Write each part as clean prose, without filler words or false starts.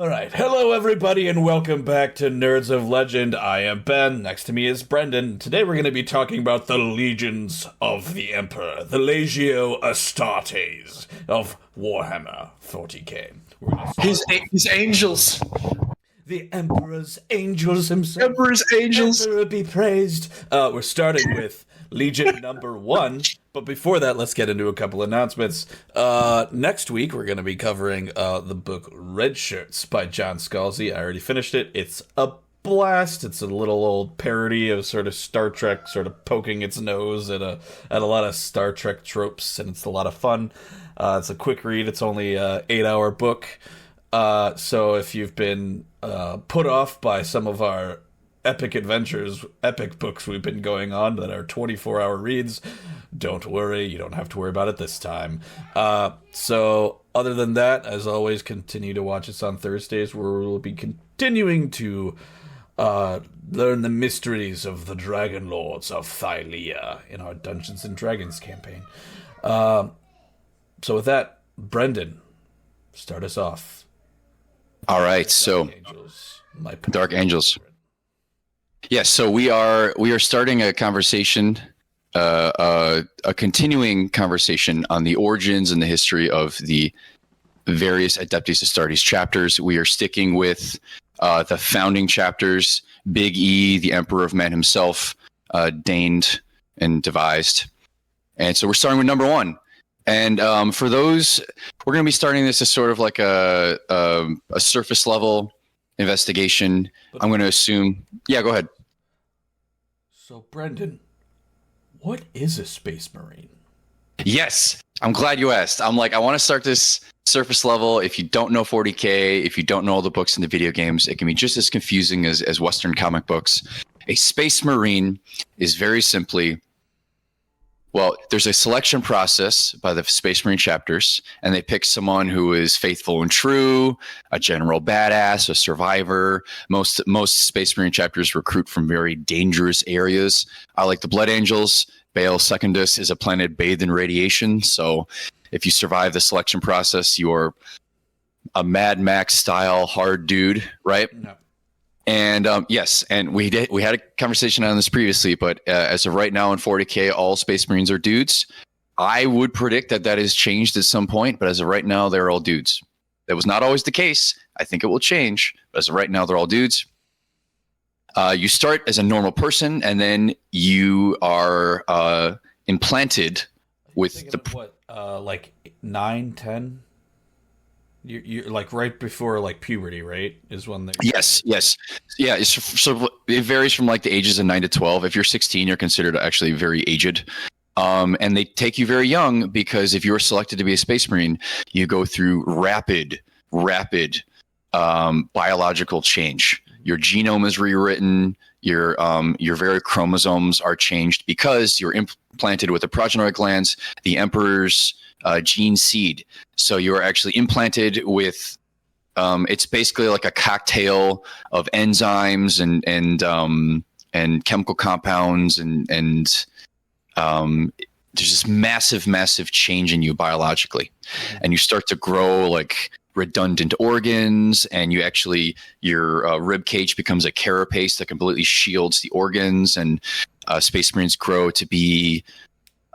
Alright, hello everybody and welcome back to Nerds of Legend. I am Ben, next to me is Brendan. Today we're going to be talking about the Legions of the Emperor, the Legio Astartes of Warhammer 40K. His angels. The Emperor's Angels himself. Emperor's Angels. Emperor be praised. We're starting with Legion number 1. But before that, let's get into a couple announcements. Next week, we're going to be covering the book Red Shirts by John Scalzi. I already finished it. It's a blast. It's a little old parody of sort of Star Trek, sort of poking its nose at a lot of Star Trek tropes, and it's a lot of fun. It's a quick read. It's only an 8-hour book. So if you've been put off by some of our epic adventures, epic books we've been going on that are 24-hour reads, don't worry, you don't have to worry about it this time. So other than that, as always, continue to watch us on Thursdays, where we'll be continuing to learn the mysteries of the Dragon Lords of Thylea in our Dungeons and Dragons campaign. So with that, Brendan, start us off. All right, so Dark Angels. Yes, so we are starting a conversation, a continuing conversation on the origins and the history of the various Adeptus Astartes chapters. We are sticking with the founding chapters. Big E, the Emperor of Men himself, deigned and devised, and so we're starting with number 1. And for those, we're going to be starting this as sort of like a surface level investigation. I'm going to assume. Yeah, go ahead. So, Brendan, what is a Space Marine? Yes, I'm glad you asked. I want to start this surface level. If you don't know 40K, if you don't know all the books in the video games, it can be just as confusing as Western comic books. A Space Marine is very simply, well, there's a selection process by the Space Marine chapters, and they pick someone who is faithful and true, a general badass, a survivor. Most Space Marine chapters recruit from very dangerous areas. I like the Blood Angels. Baal Secundus is a planet bathed in radiation, so if you survive the selection process, you're a Mad Max style hard dude, right? No. And yes, and we had a conversation on this previously, but as of right now in 40K, all Space Marines are dudes. I would predict that has changed at some point, but as of right now, they're all dudes. That was not always the case. I think it will change, but as of right now, they're all dudes. You start as a normal person, and then you are implanted with like 9, 10? You're like right before like puberty, right? Is when they yes, yeah. It varies from like the ages of 9 to 12. If you're 16, you're considered actually very aged, and they take you very young because if you're selected to be a Space Marine, you go through rapid biological change. Your genome is rewritten. Your very chromosomes are changed because you're implanted with the progenitor glands, the Emperor's gene seed. So you're actually implanted with it's basically like a cocktail of enzymes and chemical compounds and there's this massive change in you biologically, and you start to grow like redundant organs, and your rib cage becomes a carapace that completely shields the organs, and Space Marines grow to be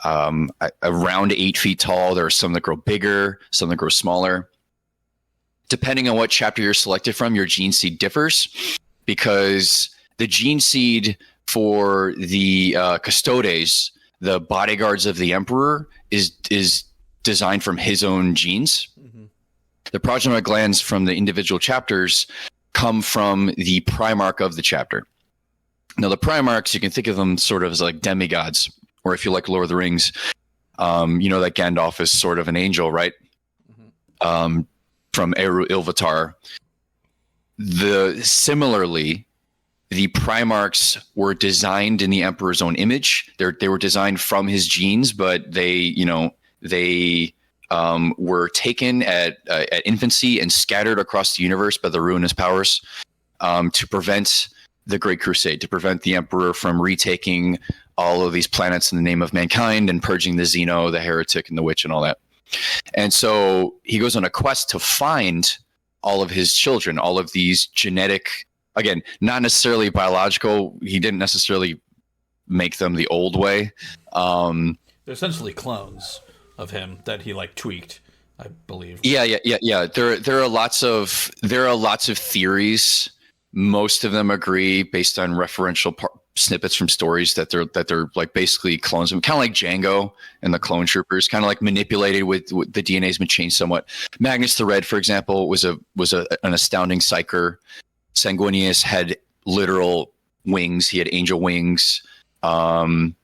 around 8 feet tall. There are some that grow bigger, some that grow smaller. Depending on what chapter you're selected from, your gene seed differs, because the gene seed for the Custodes, the bodyguards of the Emperor, is designed from his own genes. Mm-hmm. The progenitor glands from the individual chapters come from the Primarch of the chapter. Now, the Primarchs, you can think of them sort of as like demigods, or if you like Lord of the Rings, you know that Gandalf is sort of an angel, right? Mm-hmm. From Eru Ilvatar. Similarly, the Primarchs were designed in the Emperor's own image. They were designed from his genes, but they were taken at infancy and scattered across the universe by the ruinous powers to prevent the Great Crusade, to prevent the Emperor from retaking all of these planets in the name of mankind and purging the Xeno, the heretic, and the witch, and all that. And so he goes on a quest to find all of his children, all of these genetic, again, not necessarily biological. He didn't necessarily make them the old way. They're essentially clones of him that he like tweaked, I believe. Yeah. There are lots of theories. Most of them agree based on referential snippets from stories that they're like basically clones, kind of like Django and the Clone Troopers, kind of like manipulated with the DNA has been changed somewhat. Magnus the Red, for example, was an astounding psyker. Sanguinius had literal wings. He had angel wings. Reboot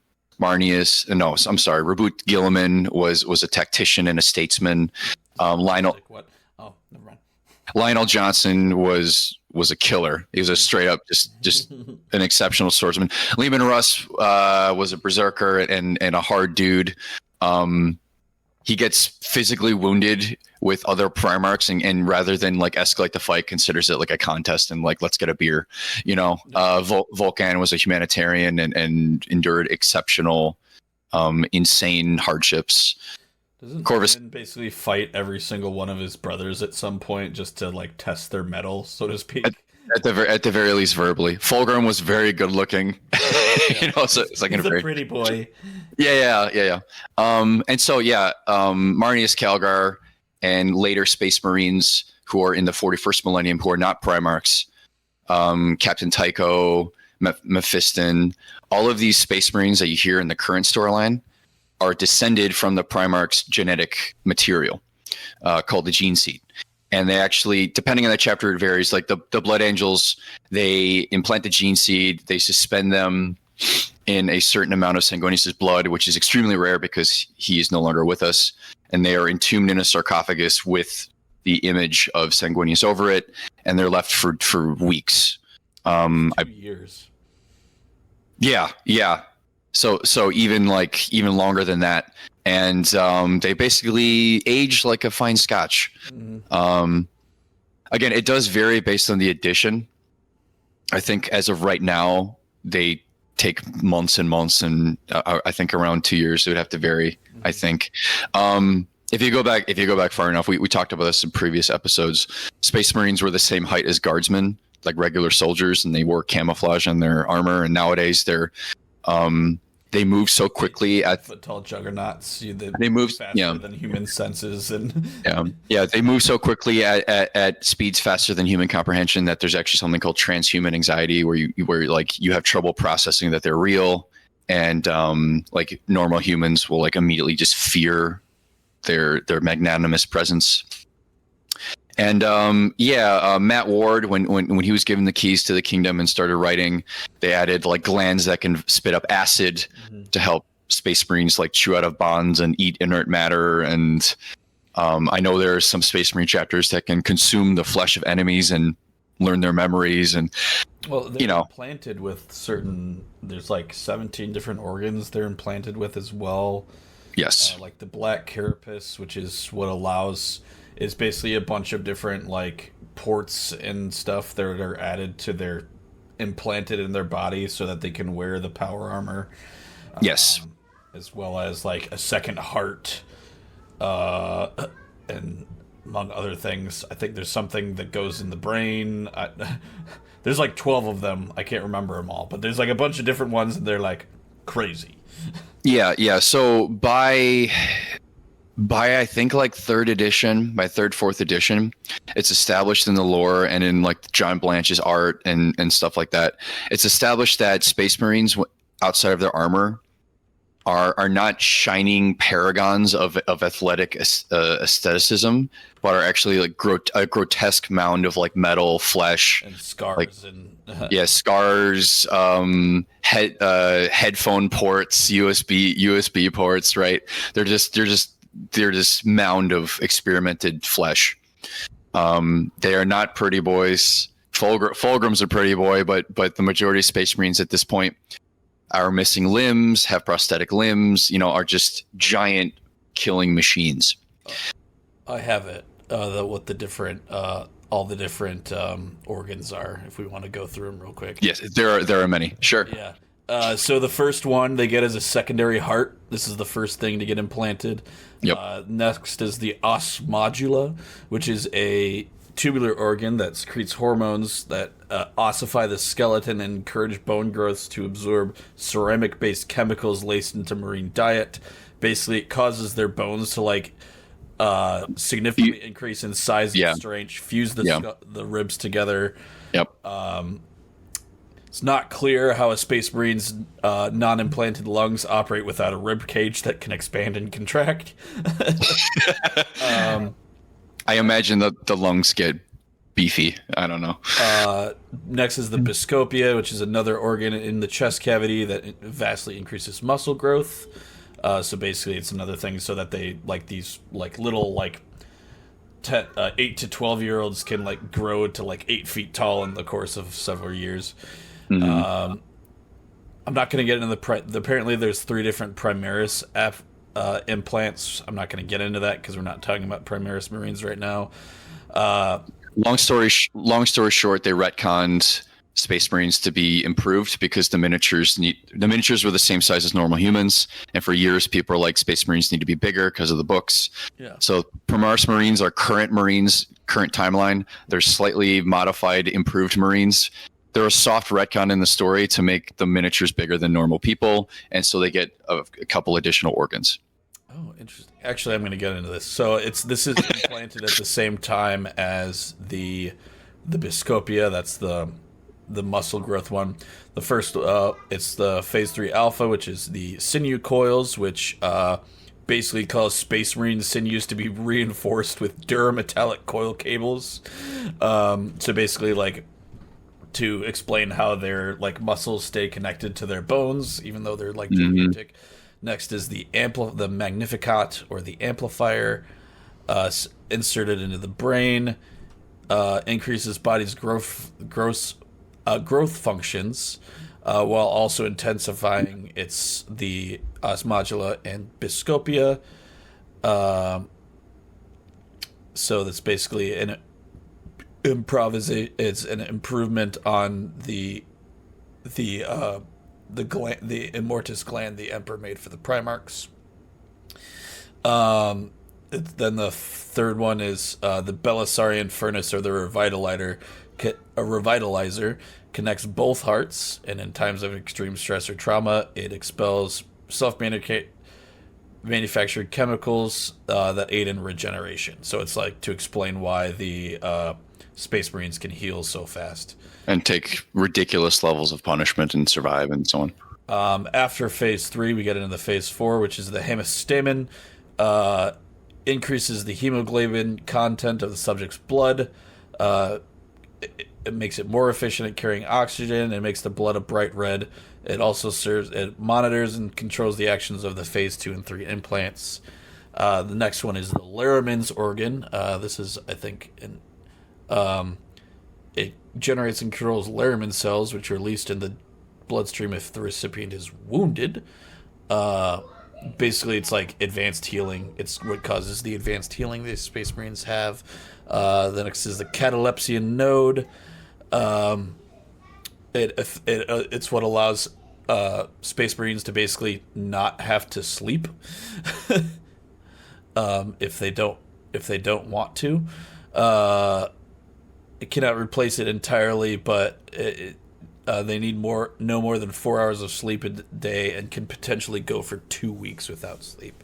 Gilliman was a tactician and a statesman. Lionel What? Oh, never mind. Lionel Johnson was a killer. He was a straight up just an exceptional swordsman. Lehman Russ was a berserker and a hard dude. He gets physically wounded with other Primarchs and rather than like escalate the fight, considers it like a contest and like, let's get a beer. Vulcan was a humanitarian and endured exceptional, insane hardships. Doesn't Corvus basically fight every single one of his brothers at some point just to like test their mettle, so to speak? At the very least, verbally. Fulgrim was very good looking. So it's like he's a pretty boy. Yeah. Marnius Calgar and later Space Marines who are in the 41st millennium who are not Primarchs, Captain Tycho, Mephiston, all of these Space Marines that you hear in the current storyline are descended from the Primarch's genetic material called the gene seed. And they actually, depending on the chapter, it varies. Like the Blood Angels, they implant the gene seed, they suspend them in a certain amount of Sanguinius' blood, which is extremely rare because he is no longer with us. And they are entombed in a sarcophagus with the image of Sanguinius over it, and they're left for weeks. 2 years. Yeah. So even longer than that. And they basically age like a fine scotch. Mm-hmm. Again, it does vary based on the edition. I think as of right now, they take months and months, and I think around 2 years it would have to vary. Mm-hmm. I think if you go back far enough, we talked about this in previous episodes. Space Marines were the same height as guardsmen, like regular soldiers, and they wore camouflage on their armor. And nowadays they're they move so quickly at tall juggernauts. They move faster than human senses, and they move so quickly at speeds faster than human comprehension that there's actually something called transhuman anxiety, where you have trouble processing that they're real, and like normal humans will like immediately just fear their magnanimous presence. And Matt Ward, when he was given the keys to the kingdom and started writing, they added like glands that can spit up acid to help Space Marines like chew out of bonds and eat inert matter. And I know there are some Space Marine chapters that can consume the flesh of enemies and learn their memories. And they're implanted with certain. There's like 17 different organs they're implanted with as well. Yes, like the black carapace, which is what allows. Is basically a bunch of different like ports and stuff that are added to their implanted in their body so that they can wear the power armor. Yes, as well as like a second heart, and among other things. I think there's something that goes in the brain. There's like 12 of them. I can't remember them all, but there's like a bunch of different ones, and they're like crazy. Yeah. So by I think like third, fourth edition, it's established in the lore and in like John Blanche's art and stuff like that. It's established that Space Marines outside of their armor are not shining paragons of athletic aestheticism, but are actually like a grotesque mound of like metal, flesh, and scars, like, scars, headphone ports, USB ports. Right? They're just mound of experimented flesh. They are not pretty boys. Fulgrim's a pretty boy, but the majority of Space Marines at this point are missing limbs, have prosthetic limbs, are just giant killing machines. I have it. What the different, all the different organs are. If we want to go through them real quick. Yes, there are many. Sure. Yeah. So the first one they get is a secondary heart. This is the first thing to get implanted. Yep. Next is the os modula, which is a tubular organ that secretes hormones that ossify the skeleton and encourage bone growth to absorb ceramic-based chemicals laced into marine diet. Basically, it causes their bones to like significantly increase in size and strength, fuse the ribs together. Yep. It's not clear how a Space Marine's non-implanted lungs operate without a rib cage that can expand and contract. I imagine the lungs get beefy. I don't know. Next is the Biscopia, which is another organ in the chest cavity that vastly increases muscle growth. So basically, it's another thing so that they like these like little like 8 to 12-year-olds can like grow to like 8 feet tall in the course of several years. Mm-hmm. I'm not going to get into apparently there's 3 different Primaris implants. I'm not going to get into that because we're not talking about Primaris Marines right now. Long story short, they retconned Space Marines to be improved because the miniatures were the same size as normal humans, and for years people are like Space Marines need to be bigger because of the books. Yeah. So Primarchs Marines are current timeline. They're slightly modified, improved Marines. They're a soft retcon in the story to make the miniatures bigger than normal people, and so they get a couple additional organs. Oh, interesting. Actually, I'm going to get into this. So this is implanted at the same time as the Biscopia. That's the muscle growth one. The first, it's the Phase 3 Alpha, which is the sinew coils, which basically cause Space Marine sinews to be reinforced with durametallic coil cables. So basically, like, to explain how their like muscles stay connected to their bones, even though they're like gigantic. Next is the Magnificat, or the amplifier, inserted into the brain, increases body's growth functions, while also intensifying the osmodula and Biscopia. So that's basically it's an improvement on the Immortus gland the Emperor made for the Primarchs. Then the third one is the Belisarian Furnace, or the Revitalizer. A Revitalizer connects both hearts, and in times of extreme stress or trauma, it expels self-manufactured chemicals that aid in regeneration. So it's like to explain why the Space Marines can heal so fast and take ridiculous levels of punishment and survive and so on. After Phase 3, we get into the Phase 4, which is the Hemistamen. Increases the hemoglobin content of the subject's blood. It makes it more efficient at carrying oxygen. It makes the blood a bright red. It also it monitors and controls the actions of the Phase 2 and 3 implants. The next one is the Laramin's organ. This is, I think, it generates and controls Laramin cells, which are released in the bloodstream if the recipient is wounded. Basically, it's like advanced healing. It's what causes the advanced healing the Space Marines have. The next is the catalepsian node. It's what allows Space Marines to basically not have to sleep if they don't want to. It cannot replace it entirely, but they need no more than 4 hours of sleep a day, and can potentially go for 2 weeks without sleep.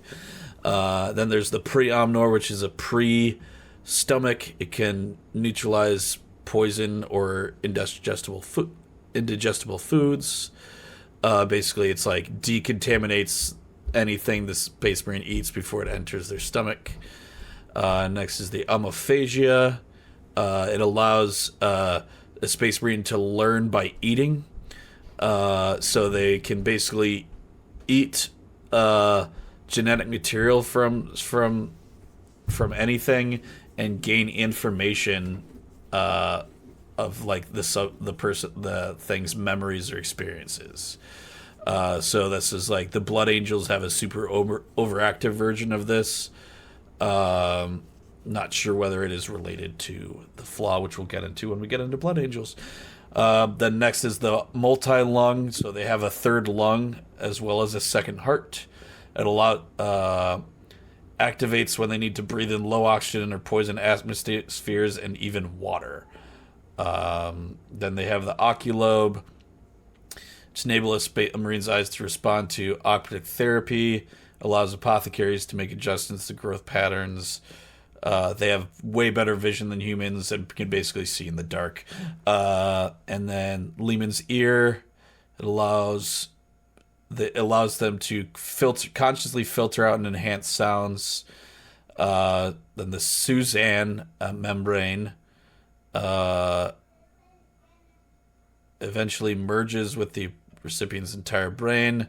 Then there's the Pre-Omnor, which is a pre-stomach. It can neutralize poison or indigestible foods. Basically, it's like decontaminates anything the Space Marine eats before it enters their stomach. Next is the Omophagia. It allows a Space Marine to learn by eating. So they can basically eat genetic material from anything and gain information of like the thing's memories or experiences. So this is like the Blood Angels have a super overactive version of this. Not sure whether it is related to the flaw, which we'll get into when we get into Blood Angels. Then next is the multi-lung. So they have a third lung as well as a second heart. activates when they need to breathe in low oxygen or poison atmospheres and even water. Then they have the Oculobe, which enables a Marine's eyes to respond to optic therapy, allows apothecaries to make adjustments to growth patterns. They have way better vision than humans and can basically see in the dark. And then Lehman's Ear, it allows them to consciously filter out and enhance sounds. Then the Suzanne membrane eventually merges with the recipient's entire brain.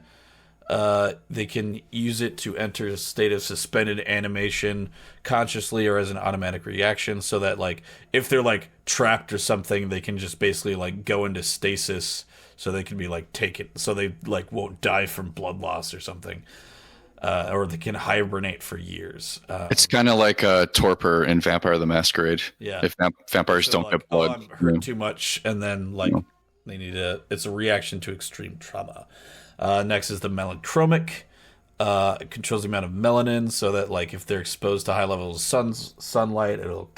They can use it to enter a state of suspended animation consciously or as an automatic reaction, so that like if they're like trapped or something, they can just basically like go into stasis, so they can be like taken, so they like won't die from blood loss or something, or they can hibernate for years. It's kind of like a torpor in Vampire the Masquerade. Yeah, if vampires so don't like, get blood, I'm hurt too much, and then like they need it's a reaction to extreme trauma. Next is the melanchromic. It controls the amount of melanin, so that like if they're exposed to high levels of sunlight, it'll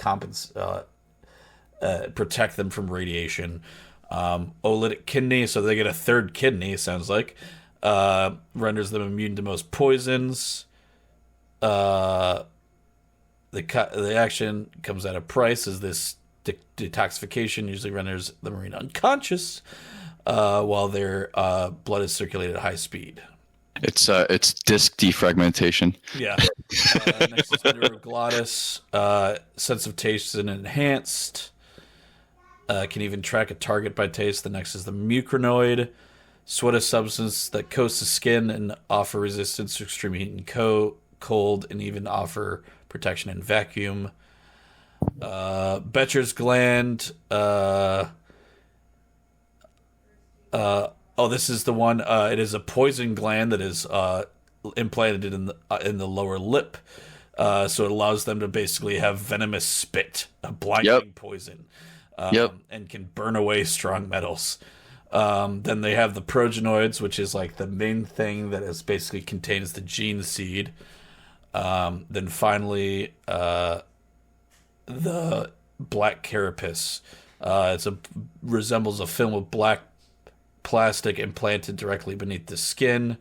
protect them from radiation. Olytic kidney, so they get a third kidney. It sounds like renders them immune to most poisons. The action comes at a price, as this detoxification usually renders the Marine unconscious, while their blood is circulated at high speed. It's disc defragmentation. Yeah. Next is neuroglottis. Sense of taste and enhanced. Can even track a target by taste. The next is the mucranoid. Sweat, a substance that coats the skin and offer resistance to extreme heat and cold, and even offer protection in vacuum. Betcher's gland. This is the one. It is a poison gland that is implanted in the lower lip, so it allows them to basically have venomous spit, a blinding poison, and can burn away strong metals. Then they have the progenoids, which is like the main thing that is basically contains the gene seed. Then finally, the black carapace. Resembles a film of black plastic implanted directly beneath the skin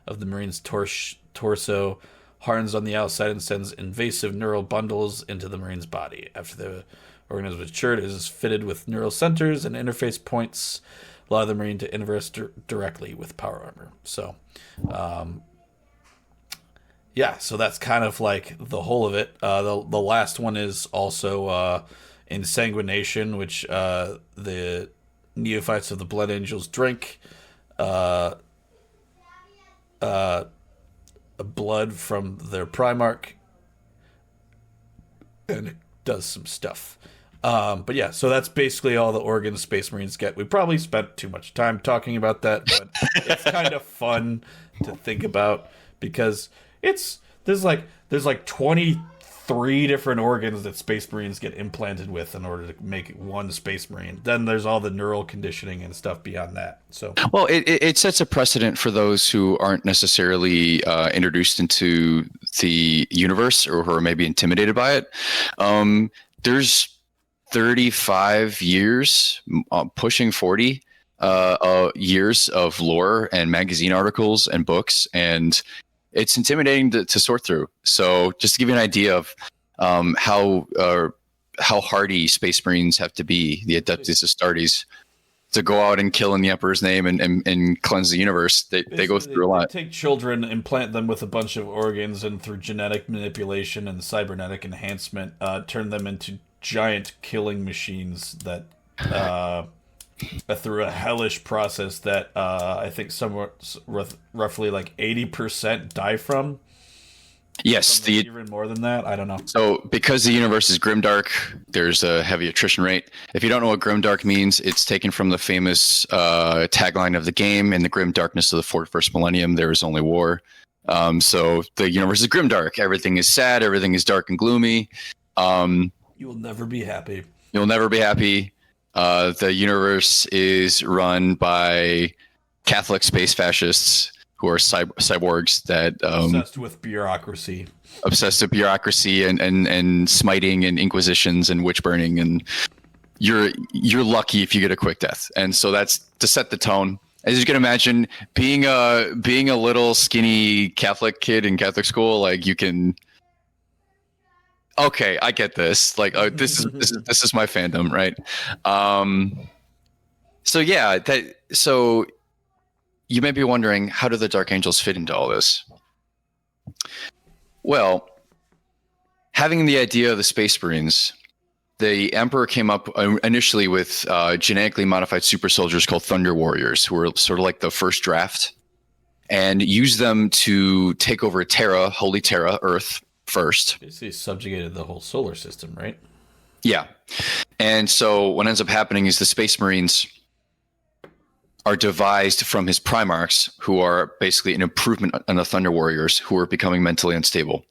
of the Marine's torso, hardens on the outside and sends invasive neural bundles into the Marine's body. After the organism is matured, it is fitted with neural centers and interface points, allow the Marine to interface directly with power armor. So, so that's kind of like the whole of it. The last one is also insanguination, which the neophytes of the Blood Angels drink blood from their Primarch, and it does some stuff. But yeah, so that's basically all the organs Space Marines get. We probably spent too much time talking about that, but it's kind of fun to think about, because there's like 23 different organs that Space Marines get implanted with in order to make one Space Marine. Then there's all the neural conditioning and stuff beyond that. So, well, it sets a precedent for those who aren't necessarily introduced into the universe, or who are maybe intimidated by it. There's 35 years, pushing 40 years of lore and magazine articles and books, and it's intimidating to sort through. So just to give you an idea of how hardy Space Marines have to be, the Adeptus Astartes, to go out and kill in the Emperor's name and cleanse the universe. They go through a lot. They take children, implant them with a bunch of organs, and through genetic manipulation and cybernetic enhancement, turn them into giant killing machines that through a hellish process that I think somewhere roughly like 80% die from. Yes, even more than that. I don't know. So because the universe is grimdark, there's a heavy attrition rate. If you don't know what grimdark means, it's taken from the famous tagline of the game: "In the grim darkness of the first millennium, there is only war." So the universe is grimdark. Everything is sad. Everything is dark and gloomy. You will never be happy. You'll never be happy. The universe is run by Catholic space fascists who are cyborgs that obsessed with bureaucracy, and smiting and inquisitions and witch burning, and you're lucky if you get a quick death. And so that's to set the tone. As you can imagine, being a little skinny Catholic kid in Catholic school, like you can. Okay, I get this. Like, this is my fandom, right? So yeah, so you may be wondering, how do the Dark Angels fit into all this? Well, having the idea of the Space Marines, the Emperor came up initially with genetically modified super soldiers called Thunder Warriors, who were sort of like the first draft, and used them to take over Terra, Holy Terra, Earth first. Basically subjugated the whole solar system, right? Yeah. And so what ends up happening is the Space Marines are devised from his Primarchs, who are basically an improvement on the Thunder Warriors, who are becoming mentally unstable.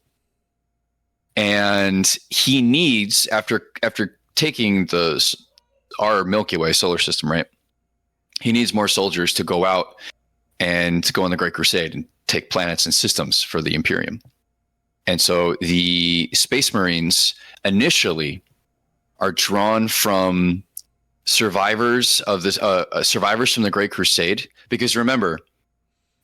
And he needs, after taking our Milky Way solar system, right? He needs more soldiers to go out and to go on the Great Crusade and take planets and systems for the Imperium. And so the Space Marines initially are drawn from survivors of this, survivors from the Great Crusade, because remember,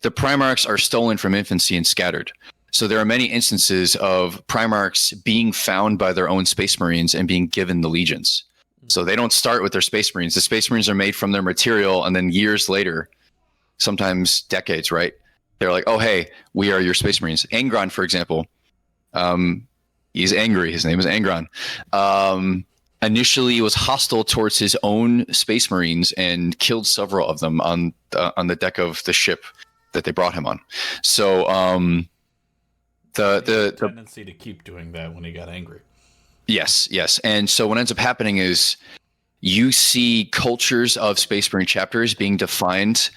the Primarchs are stolen from infancy and scattered. So there are many instances of Primarchs being found by their own Space Marines and being given the legions. So they don't start with their Space Marines. The Space Marines are made from their material, and then years later, sometimes decades, right? They're like, oh, hey, we are your Space Marines. Angron, for example, he's angry. His name is Angron. Initially was hostile towards his own Space Marines and killed several of them on the deck of the ship that they brought him on. So the tendency to keep doing that when he got angry. Yes. And so what ends up happening is you see cultures of Space Marine chapters being defined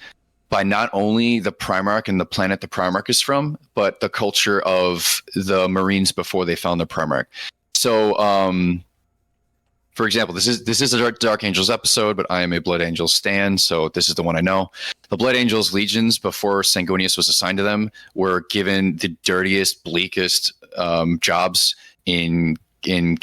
by not only the Primarch and the planet the Primarch is from, but the culture of the Marines before they found the Primarch. So, for example, this is a Dark Angels episode, but I am a Blood Angels stan, so this is the one I know. The Blood Angels legions, before Sanguinius was assigned to them, were given the dirtiest, bleakest jobs in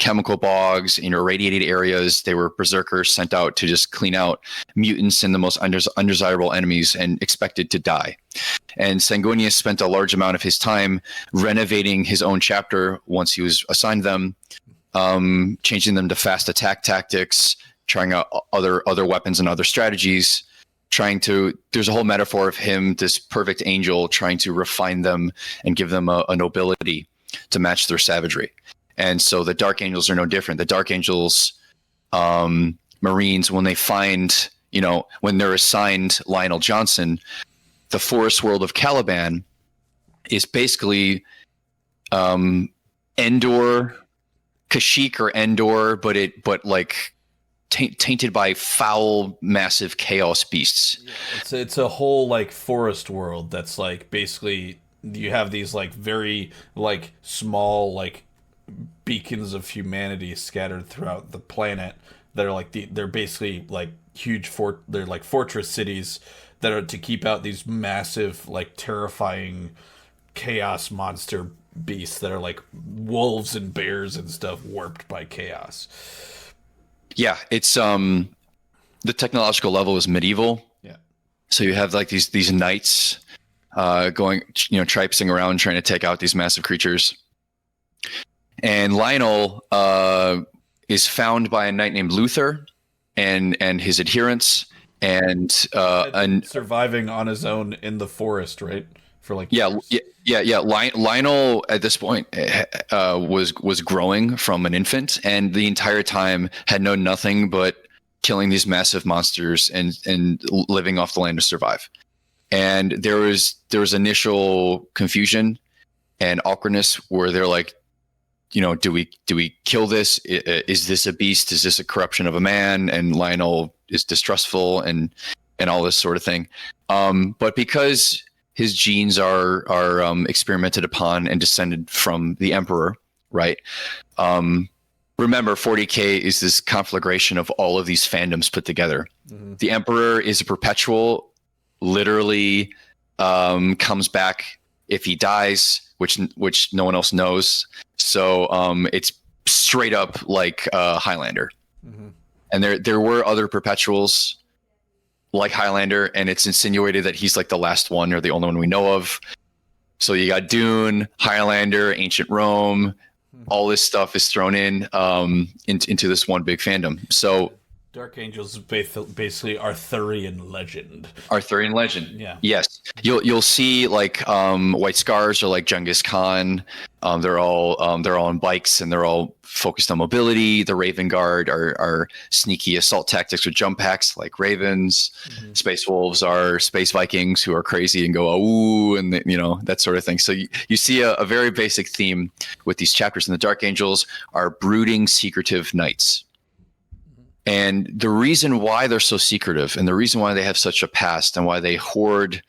chemical bogs, in irradiated areas. They were berserkers sent out to just clean out mutants and the most undesirable enemies and expected to die. And Sanguinius spent a large amount of his time renovating his own chapter once he was assigned them, changing them to fast attack tactics, trying out other weapons and other strategies, there's a whole metaphor of him, this perfect angel, trying to refine them and give them a nobility to match their savagery. And so the Dark Angels are no different. The Dark Angels, Marines, when they find, when they're assigned Lionel Johnson, the forest world of Caliban is basically Endor, Kashyyyk or Endor, but like tainted by foul, massive chaos beasts. Yeah, it's a whole like forest world that's like basically you have these like very like small like beacons of humanity scattered throughout the planet that are they're basically like huge they're like fortress cities that are to keep out these massive like terrifying chaos monster beasts that are like wolves and bears and stuff warped by chaos. Yeah, it's the technological level is medieval. Yeah. So you have like these knights going, traipsing around trying to take out these massive creatures. And Lionel is found by a knight named Luther and his adherents, and surviving on his own in the forest, right? For like years. Lionel at this point was growing from an infant, and the entire time had known nothing but killing these massive monsters and living off the land to survive. And there was initial confusion and awkwardness where they're like, do we kill this? Is this a beast? Is this a corruption of a man? And Lionel is distrustful and all this sort of thing. But because his genes are experimented upon and descended from the Emperor, right? Remember, 40K is this conflagration of all of these fandoms put together. Mm-hmm. The Emperor is a perpetual, literally comes back if he dies, which no one else knows. So it's straight up like Highlander. Mm-hmm. And there were other perpetuals like Highlander, and it's insinuated that he's like the last one or the only one we know of. So you got Dune, Highlander, Ancient Rome, all this stuff is thrown into this one big fandom. So Dark Angels is basically Arthurian legend. Arthurian legend. Yeah. Yes. You'll see like White Scars are like Genghis Khan. They're all on bikes and they're all focused on mobility. The Raven Guard are sneaky assault tactics with jump packs like Ravens. Mm-hmm. Space Wolves are space Vikings who are crazy and go ooh, and that sort of thing. So you see a very basic theme with these chapters. And the Dark Angels are brooding, secretive knights. And the reason why they're so secretive and the reason why they have such a past and why they hoard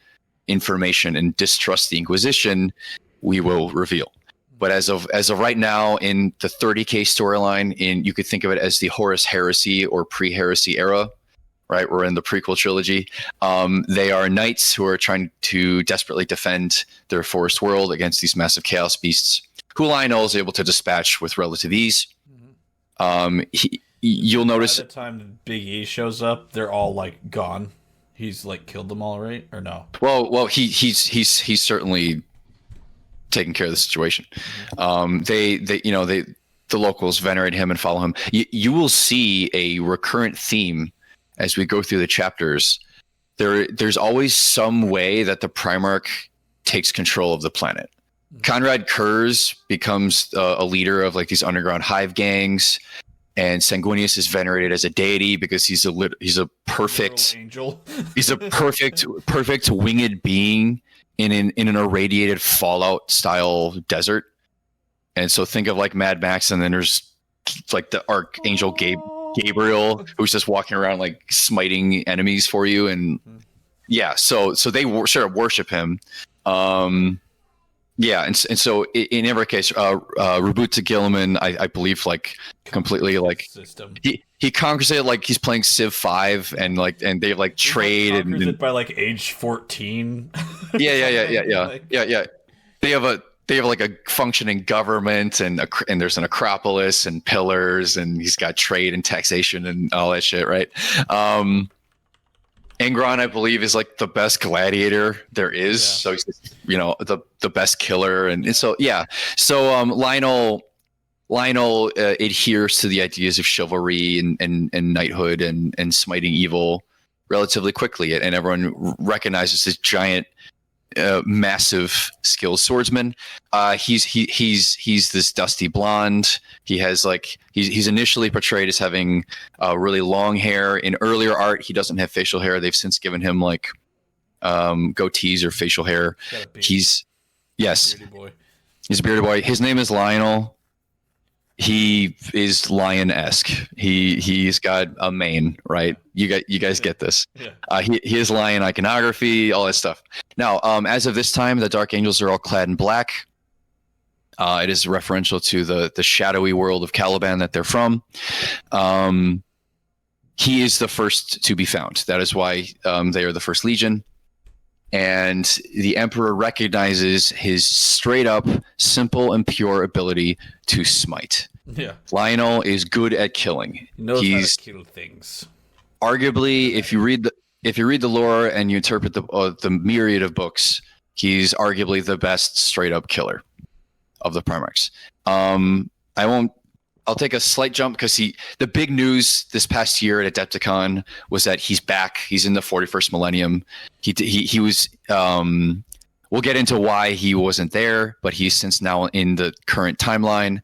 information and distrust the Inquisition, we will reveal. But as of right now in the 30K storyline, you could think of it as the Horus Heresy or pre-Heresy era, right? We're in the prequel trilogy. They are knights who are trying to desperately defend their forest world against these massive chaos beasts, who Lionel is able to dispatch with relative ease. You'll notice by the time Big E shows up, they're all like gone. He's like killed them all, right? Or no? Well, he's certainly taking care of the situation. The locals venerate him and follow him. You will see a recurrent theme as we go through the chapters. There's always some way that the Primarch takes control of the planet. Conrad Kurz becomes a leader of like these underground hive gangs. And Sanguinius is venerated as a deity because he's a perfect angel. He's a perfect winged being in an irradiated Fallout style desert. And so think of like Mad Max, and then there's like the Archangel Gabriel, who's just walking around like smiting enemies for you. And yeah, so they sort of worship him. Yeah, and so in every case, Reboot to Gilliman, I believe, like completely like system. He conquers it like he's playing Civ 5, and they like trade he and it by like age 14. Yeah. They have like a functioning government, and there's an Acropolis and pillars, and he's got trade and taxation and all that shit, right? Angron, I believe, is like the best gladiator there is. Yeah. So he's, the best killer. And so, yeah. So Lionel adheres to the ideas of chivalry and knighthood and smiting evil relatively quickly. And everyone recognizes this giant, massive skilled swordsman. He's this dusty blonde. He has he's initially portrayed as having really long hair. In earlier art, he doesn't have facial hair. They've since given him like goatees or facial hair. He's a bearded boy. His name is Lionel. He is lion-esque. He's got a mane, right? You guys get this. Yeah. He is lion iconography, all that stuff. Now, as of this time, the Dark Angels are all clad in black. It is referential to the shadowy world of Caliban that they're from. He is the first to be found. That is why they are the first legion. And the Emperor recognizes his straight up, simple and pure ability to smite. Yeah. Lionel is good at killing. He knows how to kill things. Arguably, if you read the lore and you interpret the myriad of books, he's arguably the best straight up killer of the Primarchs. I'll take a slight jump because the big news this past year at Adepticon was that he's back. He's in the 41st millennium. He was. We'll get into why he wasn't there, but he's since now in the current timeline.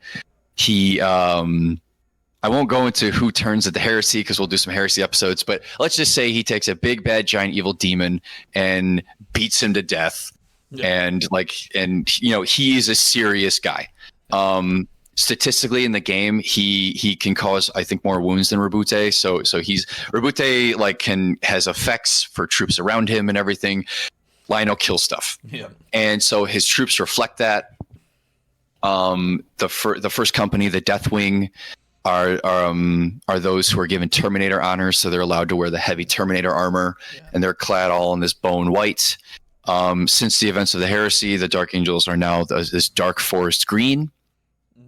I won't go into who turns at the heresy because we'll do some heresy episodes. But let's just say he takes a big bad giant evil demon and beats him to death. Yeah. And he is a serious guy. Statistically in the game, he can cause, I think, more wounds than Reboot. So Reboot has effects for troops around him and everything. Lionel kills stuff. Yeah. And so his troops reflect that. The first company, the Deathwing, are those who are given Terminator honors, so they're allowed to wear the heavy Terminator armor, and they're clad all in this bone white. Since the events of the heresy, the Dark Angels are now this dark forest green.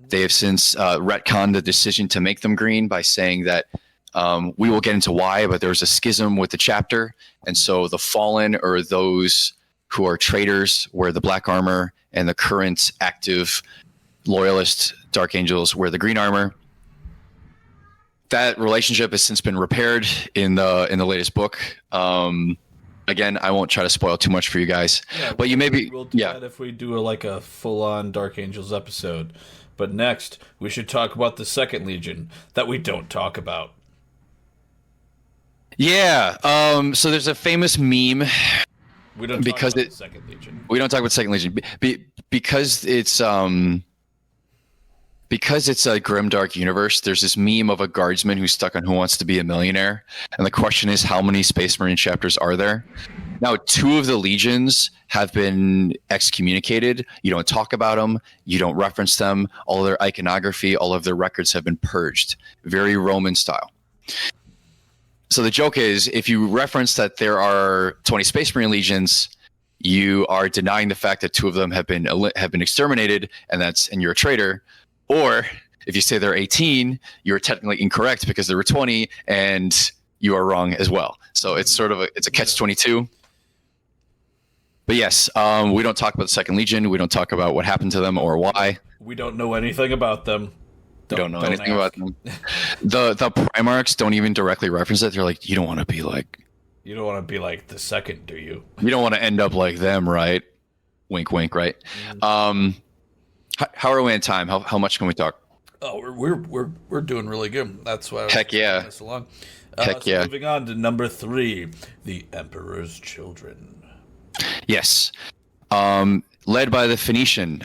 They have since retconned the decision to make them green by saying that we will get into why, but there's a schism with the chapter. And so the fallen, or those who are traitors, wear the black armor, and the current active loyalist Dark Angels wear the green armor. That relationship has since been repaired in the latest book. Again, I won't try to spoil too much for you guys, but you maybe we'll do that if we do a full-on Dark Angels episode. But next, we should talk about the Second Legion that we don't talk about. Yeah. So there's a famous meme. We don't talk about the Second Legion. We don't talk about Second Legion because it's a grimdark universe. There's this meme of a guardsman who's stuck on Who Wants to Be a Millionaire, and the question is, how many Space Marine chapters are there? Now, 2 of the legions have been excommunicated. You don't talk about them. You don't reference them. All of their iconography, all of their records have been purged. Very Roman style. So the joke is, if you reference that there are 20 Space Marine legions, you are denying the fact that 2 of them have been exterminated, and you're a traitor. Or if you say there are 18, you're technically incorrect because there were 20, and you are wrong as well. So it's sort of a catch-22. But yes, we don't talk about the Second Legion. We don't talk about what happened to them or why. We don't know anything about them. Don't know anything about them. The Primarchs don't even directly reference it. They're like, you don't want to be like the Second, do you? You don't want to end up like them, right? Wink, wink, right? Mm-hmm. How are we in time? How much can we talk? Oh, we're doing really good. That's why. Heck yeah. This along. Heck yeah. Moving on to number 3, the Emperor's Children. Yes. Led by the Phoenician,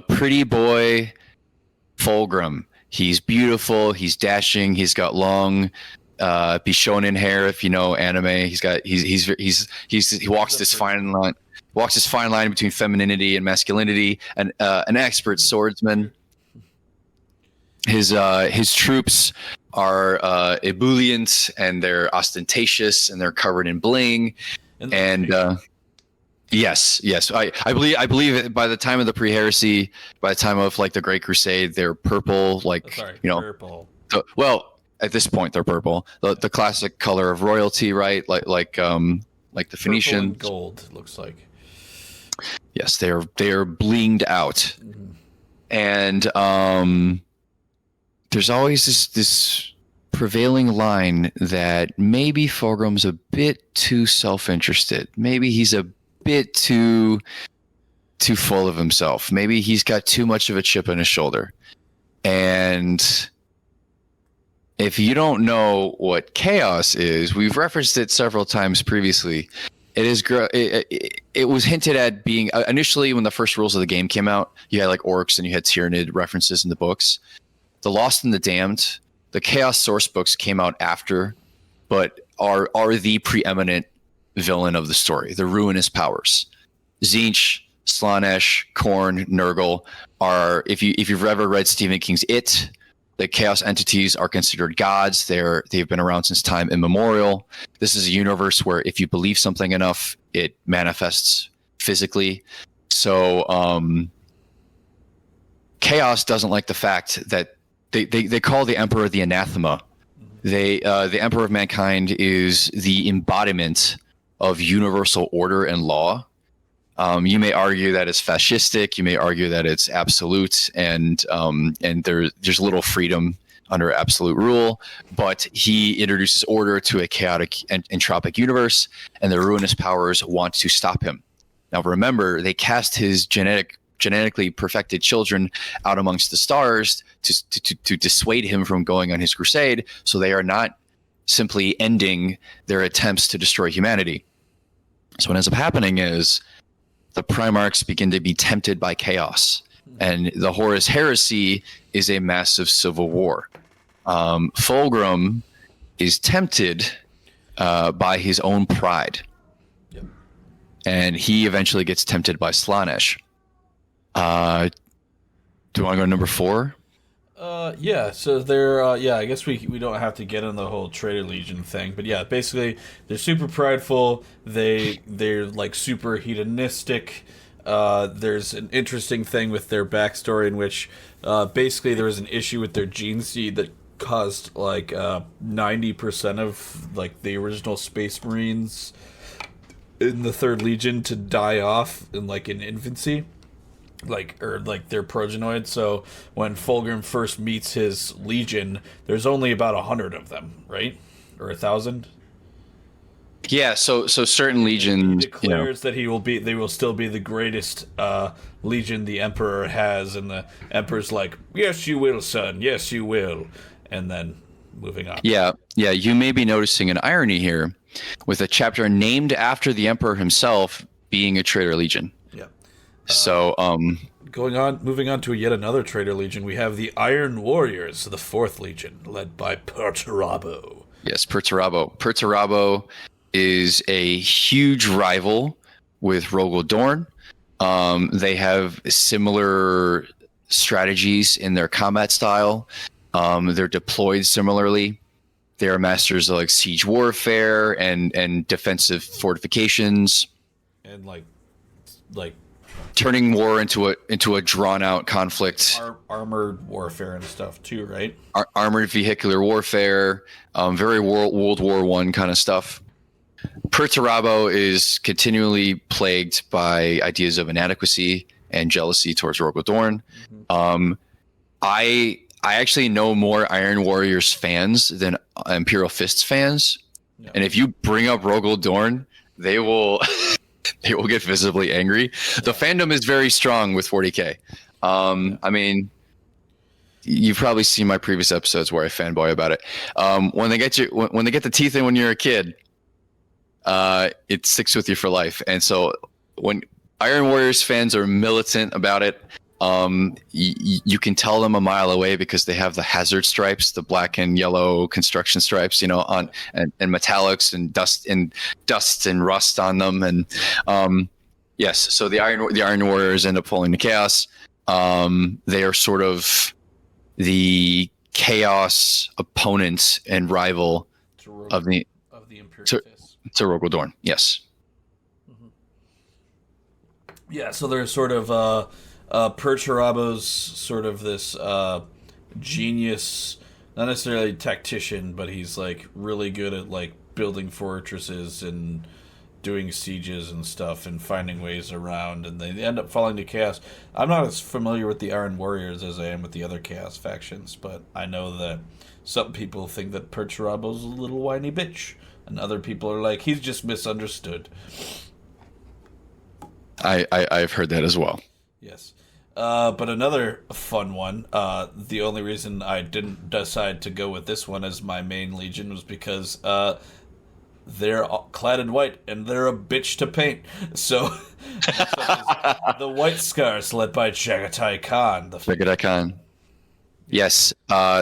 pretty boy Fulgrim. He's beautiful. He's dashing. He's got long, Bishonen hair. If you know anime, he walks this fine line. Walks this fine line between femininity and masculinity. And an expert swordsman. His troops are ebullient, and they're ostentatious, and they're covered in bling. Yes. I believe by the time of the pre-heresy, by the time of like the Great Crusade, they're purple. Purple. At this point, they're purple. The classic color of royalty, right? Like the Phoenicians. Purple and gold looks like. Yes, they are blinged out, and there's always this prevailing line that maybe Fulgrim's a bit too self-interested. Maybe he's a bit too full of himself. Maybe he's got too much of a chip on his shoulder. And if you don't know what chaos is, we've referenced it several times previously. It was hinted at being initially when the first rules of the game came out. You had like orcs and you had Tyranid references in the books. The Lost and the Damned, the Chaos source books came out after, but are the preeminent villain of the story. The ruinous powers. Tzeentch, Slaanesh, Khorne, Nurgle are, if you've ever read Stephen King's It, the chaos entities are considered gods. They've been around since time immemorial. This is a universe where if you believe something enough, it manifests physically. So chaos doesn't like the fact that they call the Emperor the anathema. The Emperor of Mankind is the embodiment of universal order and law. You may argue that it's fascistic. You may argue that it's absolute, and there's little freedom under absolute rule. But he introduces order to a chaotic and entropic universe, and the ruinous powers want to stop him. Now, remember, they cast his genetically perfected children out amongst the stars to dissuade him from going on his crusade. So they are not simply ending their attempts to destroy humanity. So what ends up happening is the Primarchs begin to be tempted by chaos, and the Horus Heresy is a massive civil war. Fulgrim is tempted by his own pride, and he eventually gets tempted by Slaanesh. Do you want to go to number 4? Yeah, so they're, yeah, I guess we don't have to get in the whole Traitor Legion thing, but yeah, basically, they're super prideful, they're, like, super hedonistic. There's an interesting thing with their backstory in which, basically, there was an issue with their gene seed that caused, like, 90% of, like, the original Space Marines in the Third Legion to die off in infancy, like their progenoid. So when Fulgrim first meets his legion, there's only about 100 of them, right, or 1,000. Yeah, so certain He legions, declares that they will still be the greatest legion the Emperor has, and the Emperor's like, "Yes, you will, son. Yes, you will." And then moving on. yeah, you may be noticing an irony here with a chapter named after the Emperor himself being a traitor legion. Yeah. So, Moving on to yet another Traitor Legion, we have the Iron Warriors, the Fourth Legion, led by Perturabo. yes, Perturabo. Perturabo is a huge rival with Rogel Dorn. They have similar strategies in their combat style. They're deployed similarly. They are masters of like siege warfare and defensive fortifications, And like turning war into a drawn out conflict. armored warfare and stuff too, right? Armored vehicular warfare, very World War One kind of stuff. Perturabo is continually plagued by ideas of inadequacy and jealousy towards Rogel Dorn. Mm-hmm. I actually know more Iron Warriors fans than Imperial Fists fans, Yeah. and if you bring up Rogel Dorn, they will they will get visibly angry. The fandom is very strong with 40K. I mean, you've probably seen my previous episodes where I fanboy about it. When they get the teeth in when you're a kid, it sticks with you for life. And so when Iron Warriors fans are militant about it, you can tell them a mile away because they have the hazard stripes, the black and yellow construction stripes, on and metallics and dust and rust on them. And yes, so the Iron Warriors end up falling to chaos. They are sort of the chaos opponent and rival of the Imperial Fist. to Rogel Dorn. Yes. Mm-hmm. Yeah, so there's sort of Perturabo's sort of this genius, not necessarily tactician, but he's like really good at like building fortresses and doing sieges and stuff and finding ways around, and they end up falling to chaos. I'm not as familiar with the Iron Warriors as I am with the other chaos factions, but I know that some people think that Perturabo's a little whiny bitch, and other people are like, he's just misunderstood. I've heard that as well. Yes. But another fun one, the only reason I didn't decide to go with this one as my main legion was because they're clad in white and they're a bitch to paint. So the White Scars, led by Chagatai Khan. Chagatai Khan. Yes.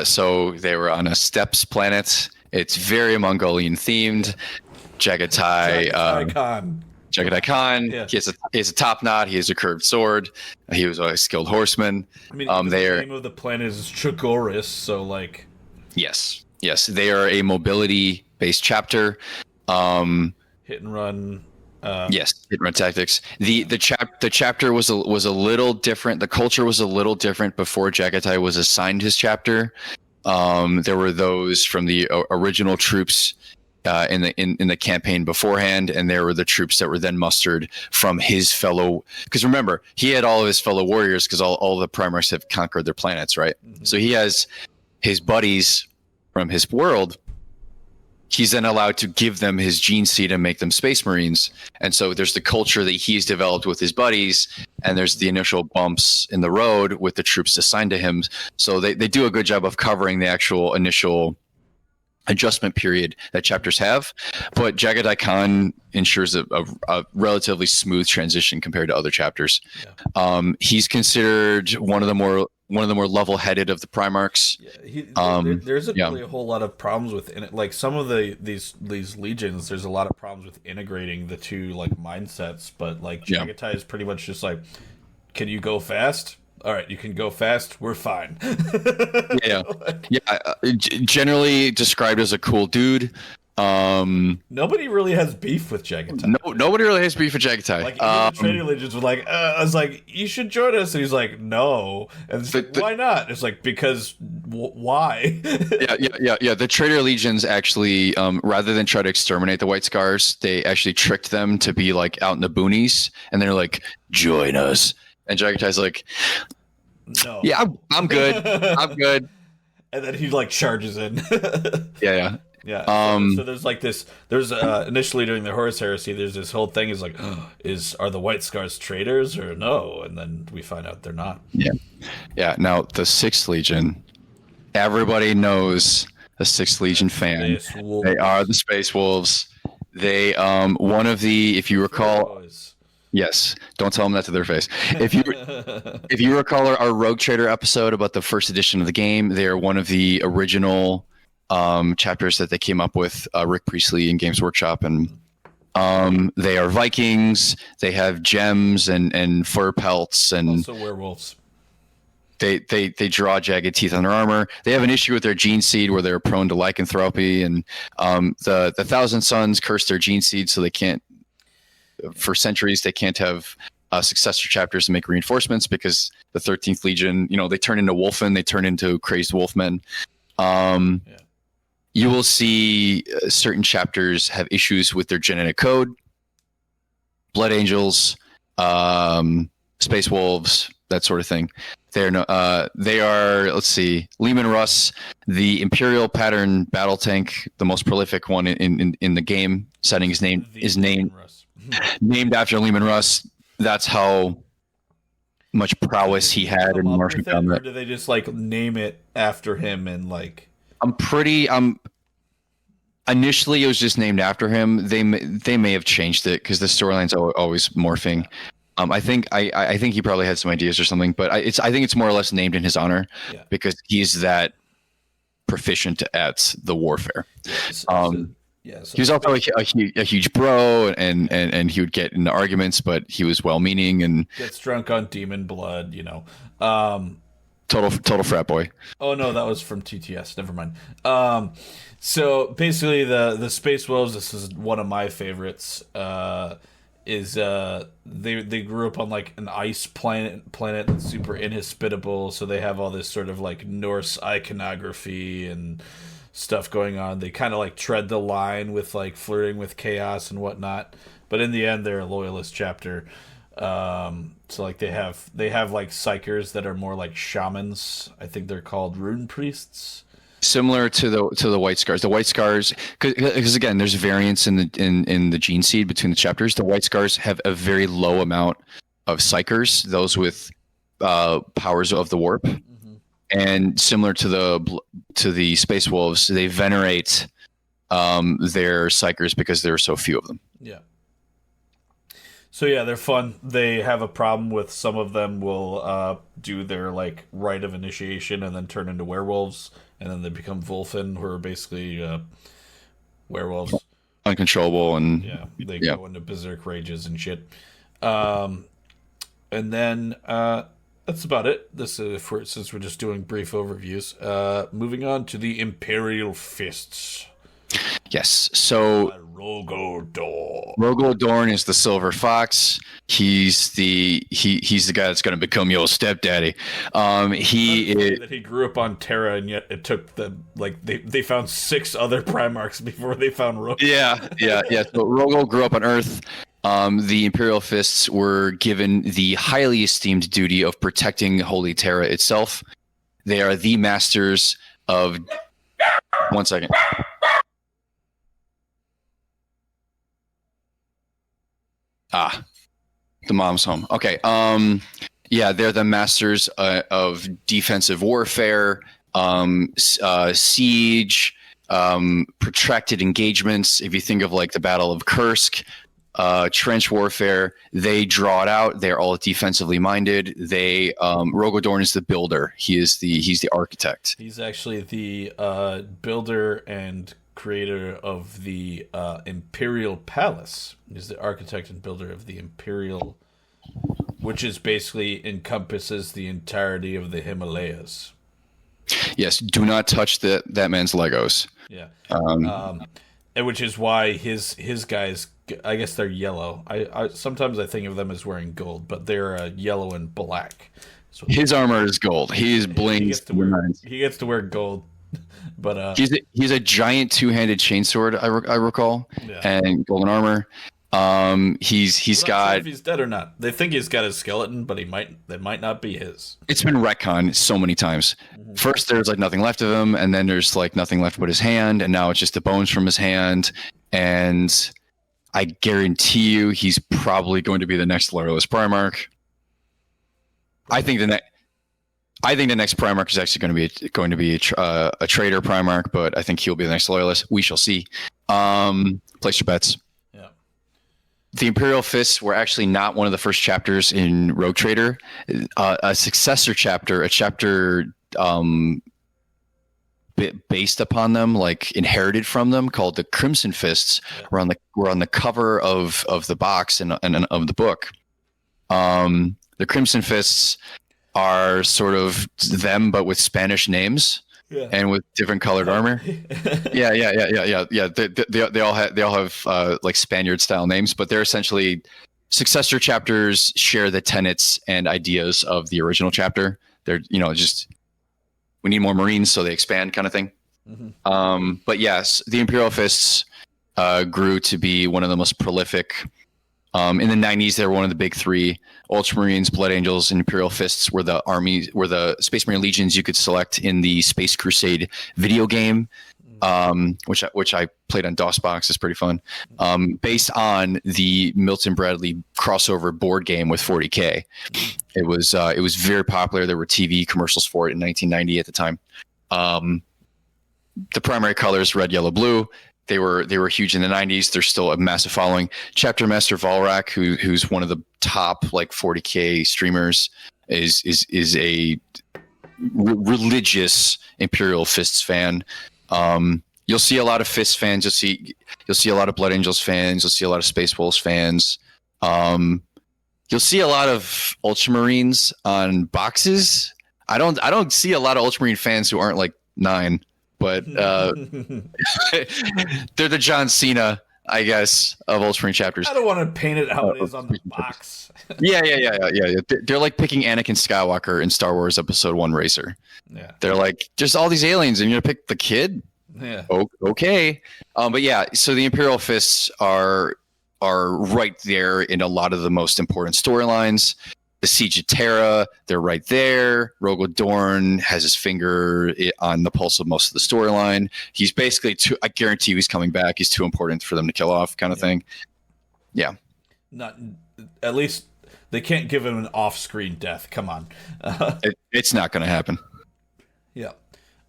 So they were on a steppes planet. It's very Mongolian themed. Chagatai Khan. Chagatai Khan. Yeah. He has a top knot. He has a curved sword. He was a skilled horseman. I mean, the name of the planet is Chagoris, so like. Yes. They are a mobility-based chapter. Hit and run. Yes, hit and run tactics. The chapter was a little different. The culture was a little different before Chagatai was assigned his chapter. There were those from the original troops in the campaign beforehand, and there were the troops that were then mustered from his fellow. Because remember, he had all of his fellow warriors because all the Primarchs have conquered their planets, right? Mm-hmm. So he has his buddies from his world. He's then allowed to give them his gene seed and make them Space Marines. And so there's the culture that he's developed with his buddies, and there's the initial bumps in the road with the troops assigned to him. So they do a good job of covering the actual initial adjustment period that chapters have. But Chagatai Khan ensures a relatively smooth transition compared to other chapters. Yeah. He's considered one of the more level-headed of the Primarchs. Yeah, there isn't really a whole lot of problems with it. Like some of these legions, there's a lot of problems with integrating the two like mindsets. But like Chagatai is pretty much just like, can you go fast? all right, you can go fast. We're fine. Yeah, yeah. Generally described as a cool dude. Nobody really has beef with Jagatai. No, nobody really has beef with Jagatai. Like, even the Trader Legions were like, I was like, you should join us. And he's like, no. And it's like, why not? It's like, because why? Yeah. The Trader Legions actually, rather than try to exterminate the White Scars, they actually tricked them to be like out in the boonies. And they're like, join us. And Jagatai's like, no. Yeah, I'm good. I'm good. And then he like charges in. Yeah. Yeah. So there's like this. There's initially during the Horus Heresy, there's this whole thing is like, are the White Scars traitors or no? And then we find out they're not. Yeah. Now the Sixth Legion, everybody knows the Sixth Legion fan. They are the Space Wolves. They one of the, if you recall. Yes, don't tell them that to their face. If you recall our Rogue Trader episode about the first edition of the game, they are one of the original chapters that they came up with, Rick Priestley and Games Workshop, and they are Vikings. They have gems and fur pelts, and also werewolves. They draw jagged teeth on their armor. They have an issue with their gene seed where they're prone to lycanthropy, and the Thousand Sons curse their gene seed, so they can't. For centuries, they can't have successor chapters to make reinforcements because the 13th Legion, they turn into wolfen, they turn into crazed wolfmen. You will see certain chapters have issues with their genetic code. Blood Angels, Space Wolves, that sort of thing. They are, let's see, Leman Russ, the Imperial pattern battle tank, the most prolific one in the game setting is named after Leman Russ. That's how much prowess he had in martial combat. Or do they just like name it after him and like? Initially it was just named after him. They may have changed it because the storyline's always morphing. I think he probably had some ideas or something, but I think it's more or less named in his honor because he's that proficient at the warfare. He was also a huge bro, and he would get into arguments, but he was well-meaning and gets drunk on demon blood. Total frat boy. Oh no, that was from TTS. Never mind. So basically, the Space Wolves. This is one of my favorites. They grew up on like an ice planet that's super inhospitable, so they have all this sort of like Norse iconography and stuff going on. They kind of like tread the line with like flirting with chaos and whatnot, but in the end they're a loyalist chapter. So like they have like psychers that are more like shamans. I think they're called rune priests. Similar to the White Scars. The White Scars, because again, there's variance in the gene seed between the chapters. The White Scars have a very low amount of psychers, those with powers of the warp, and similar to the Space Wolves, they venerate their psychers because there are so few of them. Yeah. So yeah, they're fun. They have a problem with some of them will do their like rite of initiation and then turn into werewolves. And then they become Wolfen, who are basically werewolves. Uncontrollable, and they go into berserk rages and shit. And then that's about it. Since we're just doing brief overviews. Moving on to the Imperial Fists. Yes. So Rogol Dorn is the Silver Fox. He's the guy that's going to become your stepdaddy. He grew up on Terra, and yet it took they found 6 other Primarchs before they found Rogol. Yeah. So Rogol grew up on Earth. The Imperial Fists were given the highly esteemed duty of protecting Holy Terra itself. They are the masters of. One second. The mom's home. Okay. They're the masters of defensive warfare, siege, protracted engagements. If you think of like the Battle of Kursk, trench warfare, they draw it out. They're all defensively minded. Rogol Dorn is the builder. He's the architect. He's actually the builder and creator of the Imperial Palace. He's the architect and builder of the Imperial which is basically encompasses the entirety of the Himalayas. Yes, do not touch that man's Legos. Yeah, and which is why his guys, I guess they're yellow. I sometimes I think of them as wearing gold, but they're yellow and black. So his armor is gold. He's bling. He gets to wear gold, but he's a giant two-handed chainsword. I recall, yeah. and golden armor. He's got. Sure if he's dead or not. They think he's got a skeleton, but that might not be his. It's been retconned so many times. Mm-hmm. First, there's like nothing left of him, and then there's like nothing left but his hand, and now it's just the bones from his hand. And I guarantee you, he's probably going to be the next Loyalist Primarch. I think the next Primarch is actually going to be a traitor Primarch, but I think he'll be the next Loyalist. We shall see. Place your bets. The Imperial Fists were actually not one of the first chapters in Rogue Trader. A successor chapter, a chapter based upon them, like inherited from them, called the Crimson Fists, were on the cover of the box and of the book. The Crimson Fists are sort of them, but with Spanish names. Yeah. And with different colored armor. Yeah. They all have like Spaniard style names, but they're essentially successor chapters, share the tenets and ideas of the original chapter. They're, just we need more Marines, so they expand kind of thing. Mm-hmm. But yes, the Imperial Fists grew to be one of the most prolific. In the 90s, they were one of the big three. Ultramarines, Blood Angels, and Imperial Fists were the Space Marine Legions you could select in the Space Crusade video game, which I played on DOSBox. It's pretty fun. Based on the Milton Bradley crossover board game with 40K. It was very popular. There were TV commercials for it in 1990 at the time. The primary colors, red, yellow, blue. They were huge in the 90s. They're still a massive following. Chapter Master Valrak, who's one of the top like 40K streamers, is a religious Imperial Fists fan. You'll see a lot of Fist fans. You'll see a lot of Blood Angels fans. You'll see a lot of Space Wolves fans. You'll see a lot of Ultramarines on boxes. I don't see a lot of Ultramarine fans who aren't like 9. But they're the John Cena, I guess, of Ultramarine chapters. I don't want to paint it how it is on the box. Yeah. They're like picking Anakin Skywalker in Star Wars Episode 1 Racer. Yeah. They're like, just all these aliens, and you're going to pick the kid? Yeah. Okay. But yeah, so the Imperial Fists are right there in a lot of the most important storylines. The Siege of Terra, they're right there. Rogal Dorn has his finger on the pulse of most of the storyline. He's basically I guarantee he's coming back. He's too important for them to kill off, kind of thing. Yeah. Not at least they can't give him an off-screen death. Come on. It's not going to happen. Yeah.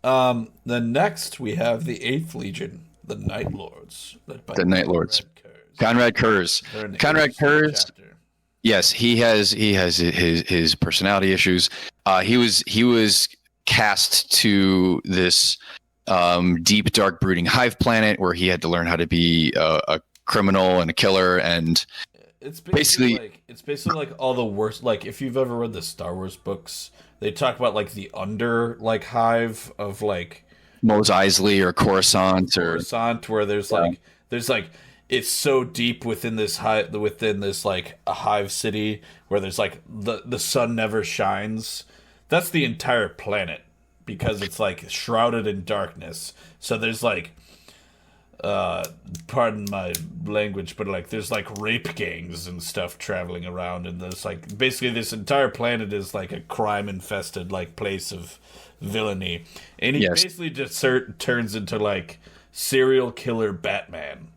Then next we have the 8th Legion, the Night Lords. The Night Lords. Conrad Kurz. Conrad Kurz. Yes, he has his personality issues. He was cast to this deep, dark, brooding hive planet where he had to learn how to be a criminal and a killer, and it's basically like all the worst. Like if you've ever read the Star Wars books, they talk about like the under like hive of like Mos Eisley or Coruscant where there's like it's so deep within this like a hive city where there's like the sun never shines. That's the entire planet because it's like shrouded in darkness. So there's like, pardon my language, but like there's like rape gangs and stuff traveling around, and there's like basically this entire planet is like a crime infested like place of villainy, and he basically just turns into like serial killer Batman.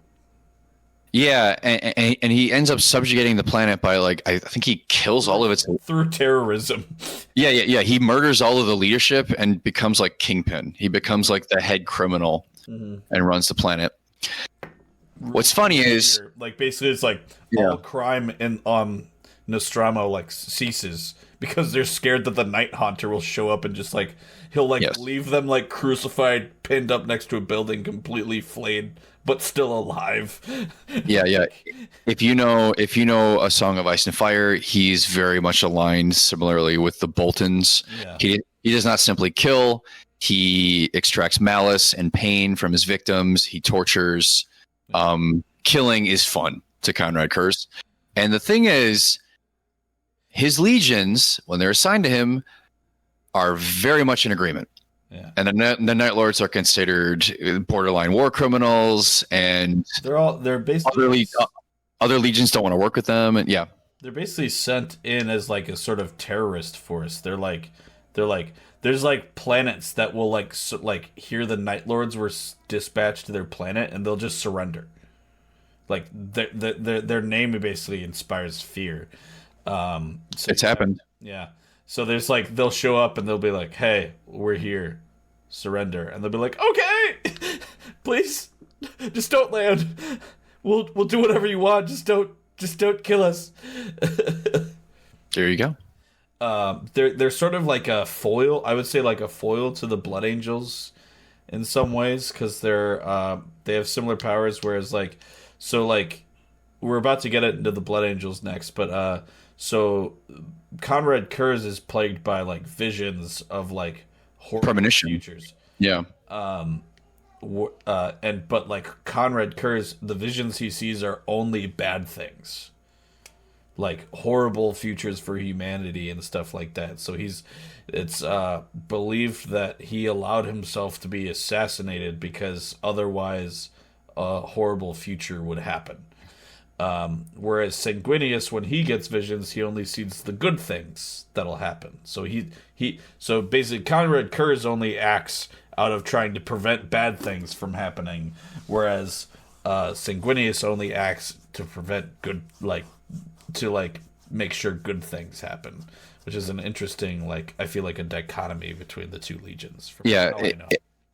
Yeah, and he ends up subjugating the planet by like I think he kills all of its through terrorism. Yeah. He murders all of the leadership and becomes like Kingpin. He becomes like the head criminal and runs the planet. What's funny is like basically it's like all crime in Nostromo like ceases because they're scared that the Night Haunter will show up and just like he'll like Yes. leave them like crucified, pinned up next to a building, completely flayed but still alive. Yeah. If you know A Song of Ice and Fire, he's very much aligned similarly with the Boltons. Yeah. He does not simply kill. He extracts malice and pain from his victims. He tortures. Killing is fun to Conrad Kurz. And the thing is, his legions, when they're assigned to him, are very much in agreement. Yeah. And the Night Lords are considered borderline war criminals, and They're basically other legions don't want to work with them. And yeah, they're basically sent in as like a sort of terrorist force. They're like there's like planets that will like hear the Night Lords were dispatched to their planet and they'll just surrender. Like their name basically inspires fear. So it's happened. Yeah. So there's like they'll show up and they'll be like, "Hey, we're here. Surrender." And they'll be like, "Okay. Please just don't land. We'll do whatever you want. Just don't kill us." There you go. They're sort of like a foil. I would say like a foil to the Blood Angels in some ways, because they have similar powers. Whereas like we're about to get into the Blood Angels next, but so Conrad Kurz is plagued by like visions of like horrible Premonition. futures. Yeah. But like Conrad Kurz, the visions he sees are only bad things, like horrible futures for humanity and stuff like that. So it's believed that he allowed himself to be assassinated because otherwise a horrible future would happen. Whereas Sanguinius, when he gets visions, he only sees the good things that'll happen. So so basically Conrad Kurz only acts out of trying to prevent bad things from happening, whereas Sanguinius only acts to prevent good, to make sure good things happen, which is an interesting, I feel like a dichotomy between the two legions.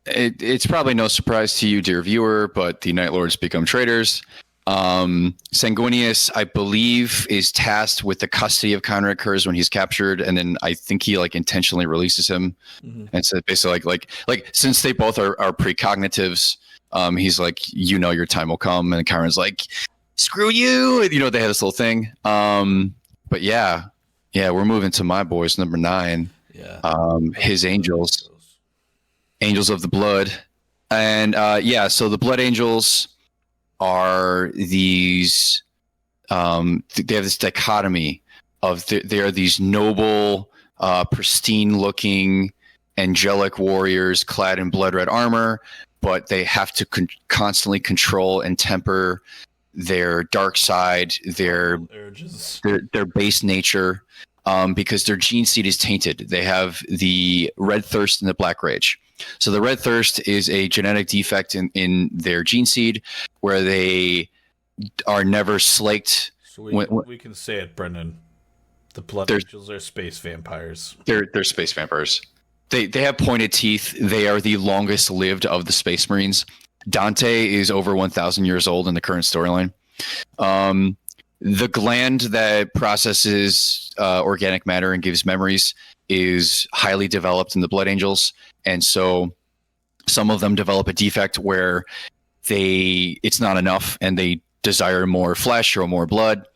It's probably no surprise to you, dear viewer, but the Night Lords become traitors. Sanguinius, I believe, is tasked with the custody of Conrad Kurz when he's captured, and then I think he intentionally releases him. Mm-hmm. And so basically, like since they both are precognitives, he's like, your time will come, and Conrad's like, screw you. They had this little thing. But yeah, we're moving to my boys, number 9. Yeah. His angels of the blood, and so the Blood Angels are these they have this dichotomy of they are these noble, pristine looking angelic warriors clad in blood red armor, but they have to constantly control and temper their dark side, their urges, their base nature, because their gene seed is tainted. They have the red thirst and the black rage. So the red thirst is a genetic defect in their gene seed where they are never slaked. So we can say it, Brendan. The Blood Angels are space vampires. They're space vampires. They have pointed teeth. They are the longest lived of the Space Marines. Dante is over 1,000 years old in the current storyline. The gland that processes organic matter and gives memories is highly developed in the Blood Angels. And so some of them develop a defect where it's not enough and they desire more flesh or more blood.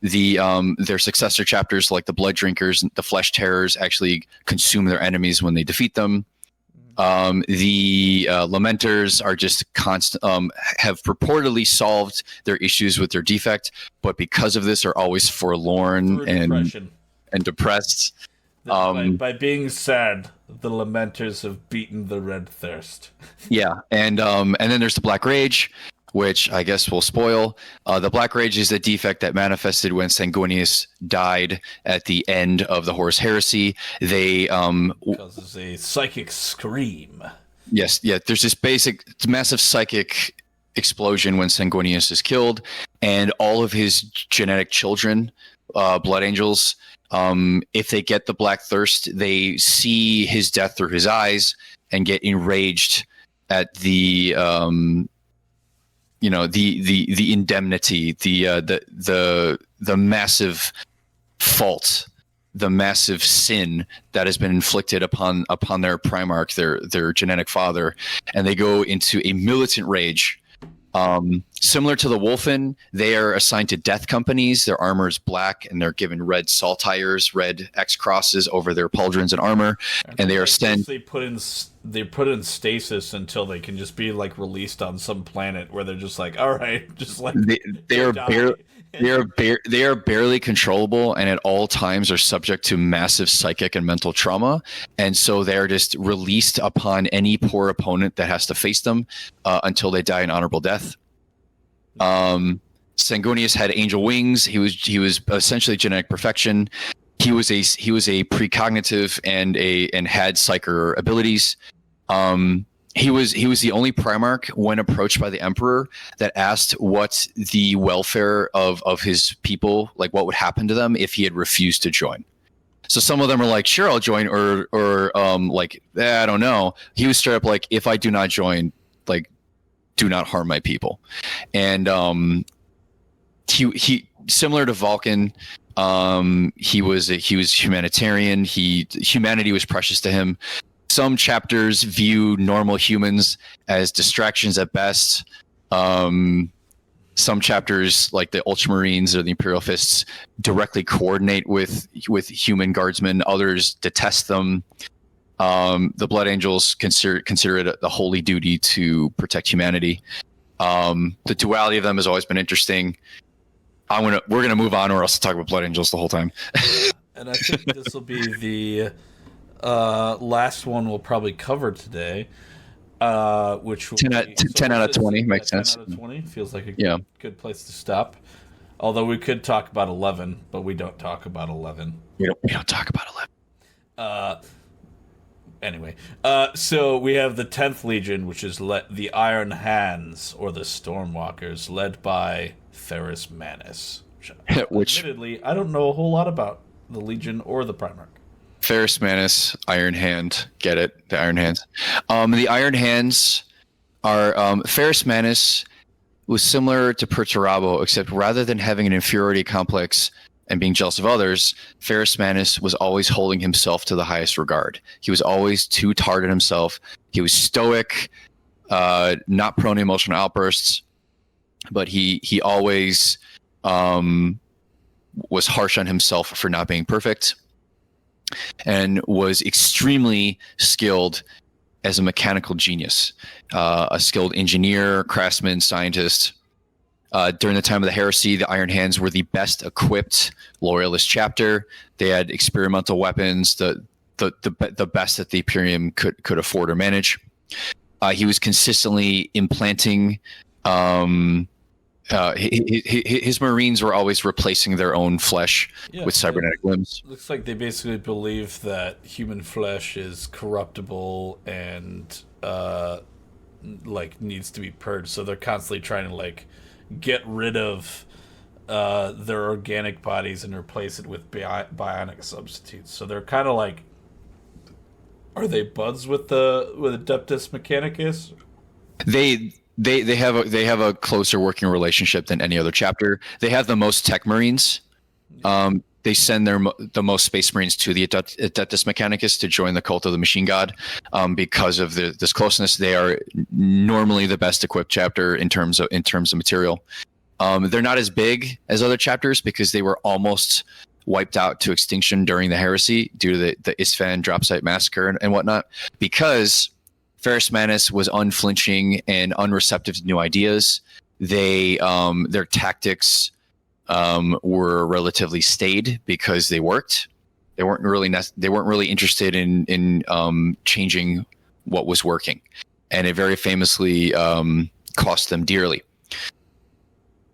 Their successor chapters, like the Blood Drinkers, the Flesh Terrors, actually consume their enemies when they defeat them. The Lamenters are just have purportedly solved their issues with their defect, but because of this are always forlorn and depressed. By being sad, the Lamenters have beaten the red thirst. Yeah, and then there's the Black Rage, which I guess we'll spoil. The Black Rage is a defect that manifested when Sanguinius died at the end of the Horus Heresy. They causes a psychic scream. Yes, yeah. There's this massive psychic explosion when Sanguinius is killed, and all of his genetic children, Blood Angels, if they get the Black Thirst, they see his death through his eyes and get enraged at the indemnity, the massive fault the massive sin that has been inflicted upon their Primarch, their genetic father, and they go into a militant rage. Similar to the Wolfen, they are assigned to death companies. Their armor is black, and they're given red saltires, red X crosses over their pauldrons and armor, and they are sent. They put in stasis until they can just be like released on some planet where they're just like, all right, just like they are barely controllable, and at all times are subject to massive psychic and mental trauma, and so they're just released upon any poor opponent that has to face them until they die an honorable death. Sanguinius had angel wings. He was essentially genetic perfection. He was a precognitive and had psyker abilities. He was the only Primarch when approached by the Emperor that asked what the welfare of his people, like what would happen to them if he had refused to join. So some of them are like, sure, I'll join, or I don't know. He was straight up like, if I do not join, like, do not harm my people. And he similar to Vulcan, he was humanitarian. Humanity was precious to him. Some chapters view normal humans as distractions at best. Some chapters, like the Ultramarines or the Imperial Fists, directly coordinate with human guardsmen. Others detest them. The Blood Angels consider it a holy duty to protect humanity. The duality of them has always been interesting. We're gonna move on, or else I'll talk about Blood Angels the whole time. And I think this will be the last one we'll probably cover today. Which will 10 out of 20 makes sense. 10 out of 20 feels like a good place to stop. Although we could talk about 11, but we don't talk about 11. We don't talk about 11. Anyway, so we have the 10th Legion, which is the Iron Hands, or the Stormwalkers, led by Ferrus Manus. Which, admittedly, I don't know a whole lot about the Legion or the Primarch. Ferrus Manus, Iron Hand, get it? The Iron Hands. The Iron Hands are Ferrus Manus was similar to Perturabo, except rather than having an inferiority complex and being jealous of others, Ferrus Manus was always holding himself to the highest regard. He was always too hard on himself. He was stoic, not prone to emotional outbursts, but he always was harsh on himself for not being perfect, and was extremely skilled as a mechanical genius, a skilled engineer, craftsman, scientist. During the time of the heresy, the Iron Hands were the best equipped loyalist chapter. They had experimental weapons, the best that the Imperium could afford or manage. He was consistently implanting. His Marines were always replacing their own flesh with cybernetic limbs. Looks like they basically believe that human flesh is corruptible and needs to be purged. So they're constantly trying to get rid of their organic bodies and replace it with bionic substitutes. So they're kind of like, are they buds with Adeptus Mechanicus? They have a closer working relationship than any other chapter. They have the most tech Marines. They send the most Space Marines to the Adeptus Mechanicus to join the cult of the Machine God. Because of this closeness, they are normally the best equipped chapter in terms of material. They're not as big as other chapters because they were almost wiped out to extinction during the heresy due to the Isfahan drop site massacre and whatnot. Because Ferrus Manus was unflinching and unreceptive to new ideas. Their tactics were relatively staid because they worked. They weren't really interested in changing what was working, and it very famously cost them dearly.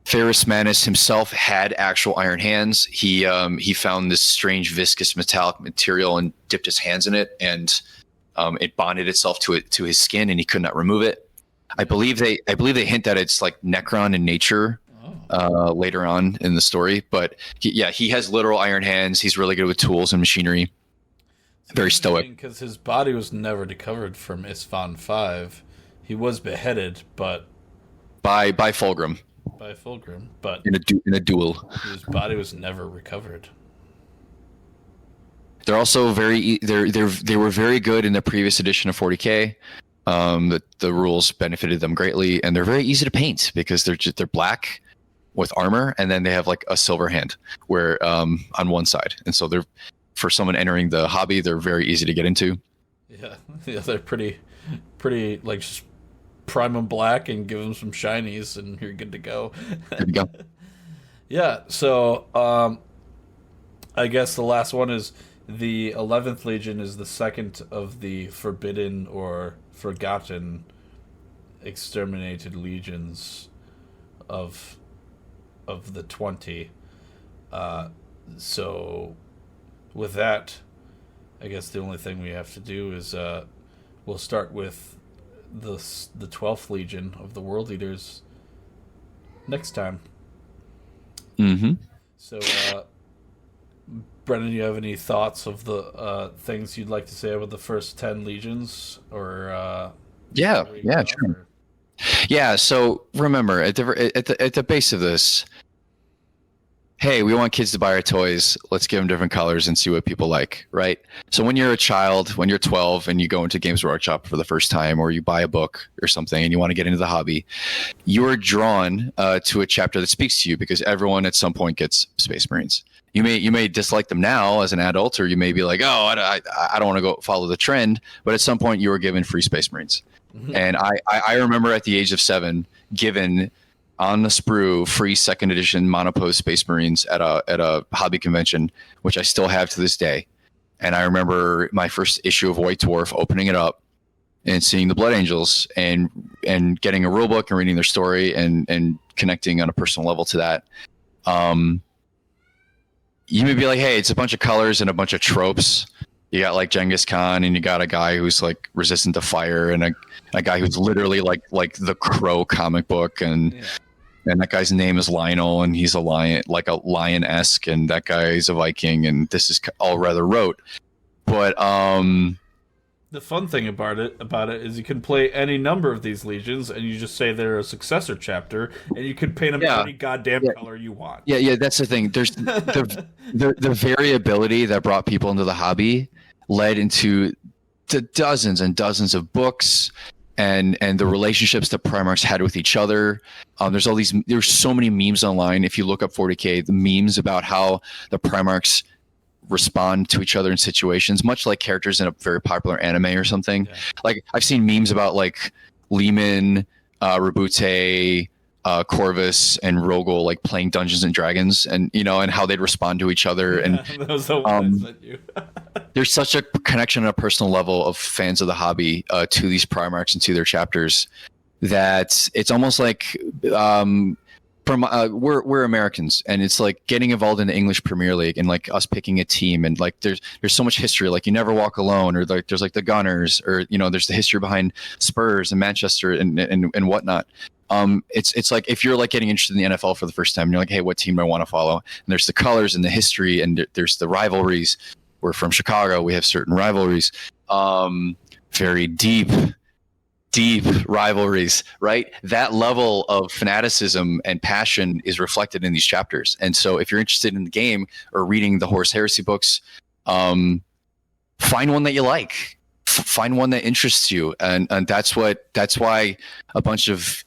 Ferrus Manus himself had actual iron hands. He found this strange viscous metallic material and dipped his hands in it, and it bonded itself to his skin, and he could not remove it. I believe they hint that it's like Necron in nature later on in the story. But he has literal iron hands. He's really good with tools and machinery. Very stoic. Because his body was never recovered from Isfahan 5. He was beheaded, but by Fulgrim. By Fulgrim, but in a duel, his body was never recovered. They're also they were very good in the previous edition of 40K. The rules benefited them greatly, and they're very easy to paint because they're black with armor, and then they have like a silver hand where on one side, and so they're, for someone entering the hobby, they're very easy to get into. Yeah, they're pretty like just prime them black and give them some shinies, and you're good to go. There you go. Yeah, so I guess the last one is the 11th Legion is the second of the forbidden or forgotten exterminated legions of the 20. So with that, I guess the only thing we have to do is we'll start with the 12th Legion of the World Eaters next time. Mm-hmm. So, Brennan, you have any thoughts of the things you'd like to say about the first 10 legions, or Yeah, sure. Or... Yeah, so remember at the base of this, hey, we want kids to buy our toys. Let's give them different colors and see what people like, right? So when you're a child, when you're 12 and you go into Games Workshop for the first time, or you buy a book or something and you want to get into the hobby, you are drawn to a chapter that speaks to you because everyone at some point gets Space Marines. You may dislike them now as an adult, or you may be like, oh, I don't want to go follow the trend, but at some point you were given free Space Marines. Mm-hmm. And I remember at the age of 7 given on the sprue free second edition monopose Space Marines at a hobby convention, which I still have to this day. And I remember my first issue of White Dwarf, opening it up and seeing the Blood Angels and getting a rule book and reading their story and connecting on a personal level to that. You may be like, hey, it's a bunch of colors and a bunch of tropes. You got like Genghis Khan, and you got a guy who's like resistant to fire, and a guy who's literally like the Crow comic book, and that guy's name is Lionel, and he's a lion, like a lion-esque, and that guy is a Viking, and this is all rather rote. But the fun thing about it is you can play any number of these legions, and you just say they're a successor chapter, and you can paint them any goddamn color you want. Yeah, that's the thing. There's the variability that brought people into the hobby led into the dozens and dozens of books and the relationships that Primarchs had with each other. There's so many memes online. If you look up 40K, the memes about how the Primarchs respond to each other in situations, much like characters in a very popular anime or something. Yeah. Like I've seen memes about like Lehman, Rabute, Corvus, and Rogel like playing Dungeons and Dragons, and and how they'd respond to each other. And those the ones I sent you. There's such a connection on a personal level of fans of the hobby to these Primarchs and to their chapters that it's almost like we're Americans, and it's like getting involved in the English Premier League and like us picking a team, and like there's so much history. Like You Never Walk Alone, or like there's like the Gunners, or there's the history behind Spurs and Manchester and whatnot. It's like if you're like getting interested in the NFL for the first time, and you're like, hey, what team do I want to follow? And there's the colors and the history, and there's the rivalries. We're from Chicago. We have certain rivalries, very deep rivalries, right? That level of fanaticism and passion is reflected in these chapters. And so if you're interested in the game or reading the Horus Heresy books, find one that you like, find one that interests you. And that's why a bunch of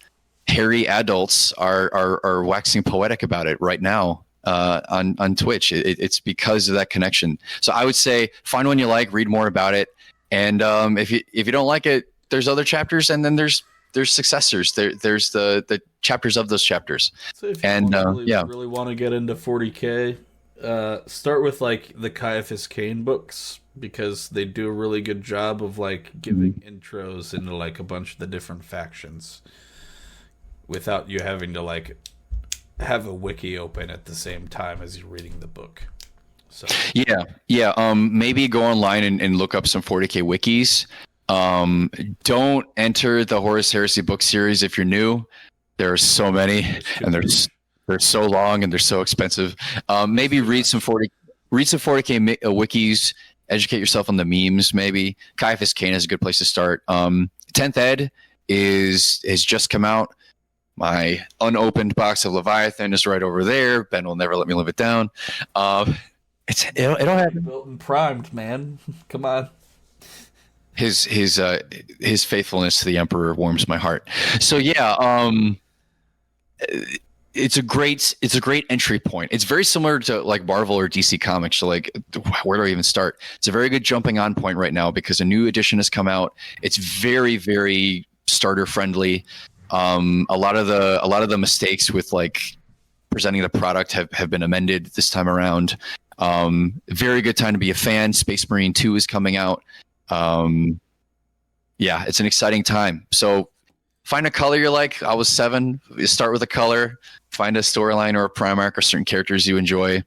hairy adults are waxing poetic about it right now on Twitch. It's because of that connection. So I would say find one you like, read more about it. And if you don't like it, there's other chapters, and then there's successors. There's the chapters of those chapters. So if you really want to get into 40K, start with like the Caiaphas Cain books, because they do a really good job of like giving intros into like a bunch of the different factions without you having to like have a wiki open at the same time as you're reading the book. So maybe go online and look up some 40K wikis. Don't enter the Horus Heresy book series if you're new. There are so many, and they're so long and they're so expensive. Maybe read some 40K wikis. Educate yourself on the memes. Maybe Caiaphas Cain is a good place to start. 10th Ed has just come out. My unopened box of Leviathan is right over there. Ben will never let me live it down. It'll happen. Built and primed, man. Come on. His faithfulness to the Emperor warms my heart. So yeah, it's a great entry point. It's very similar to like Marvel or DC Comics. So like, where do I even start? It's a very good jumping on point right now because a new edition has come out. It's very, very starter friendly. A lot of the mistakes with like presenting the product have been amended this time around. Very good time to be a fan. Space Marine 2 is coming out. Yeah, it's an exciting time. So find a color you like. I was 7. You start with a color. Find a storyline or a Primarch or certain characters you enjoy.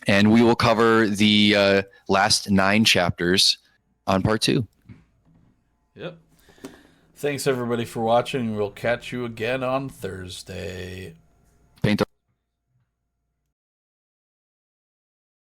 And we will cover the last 9 chapters on part 2. Yep. Thanks, everybody, for watching. We'll catch you again on Thursday.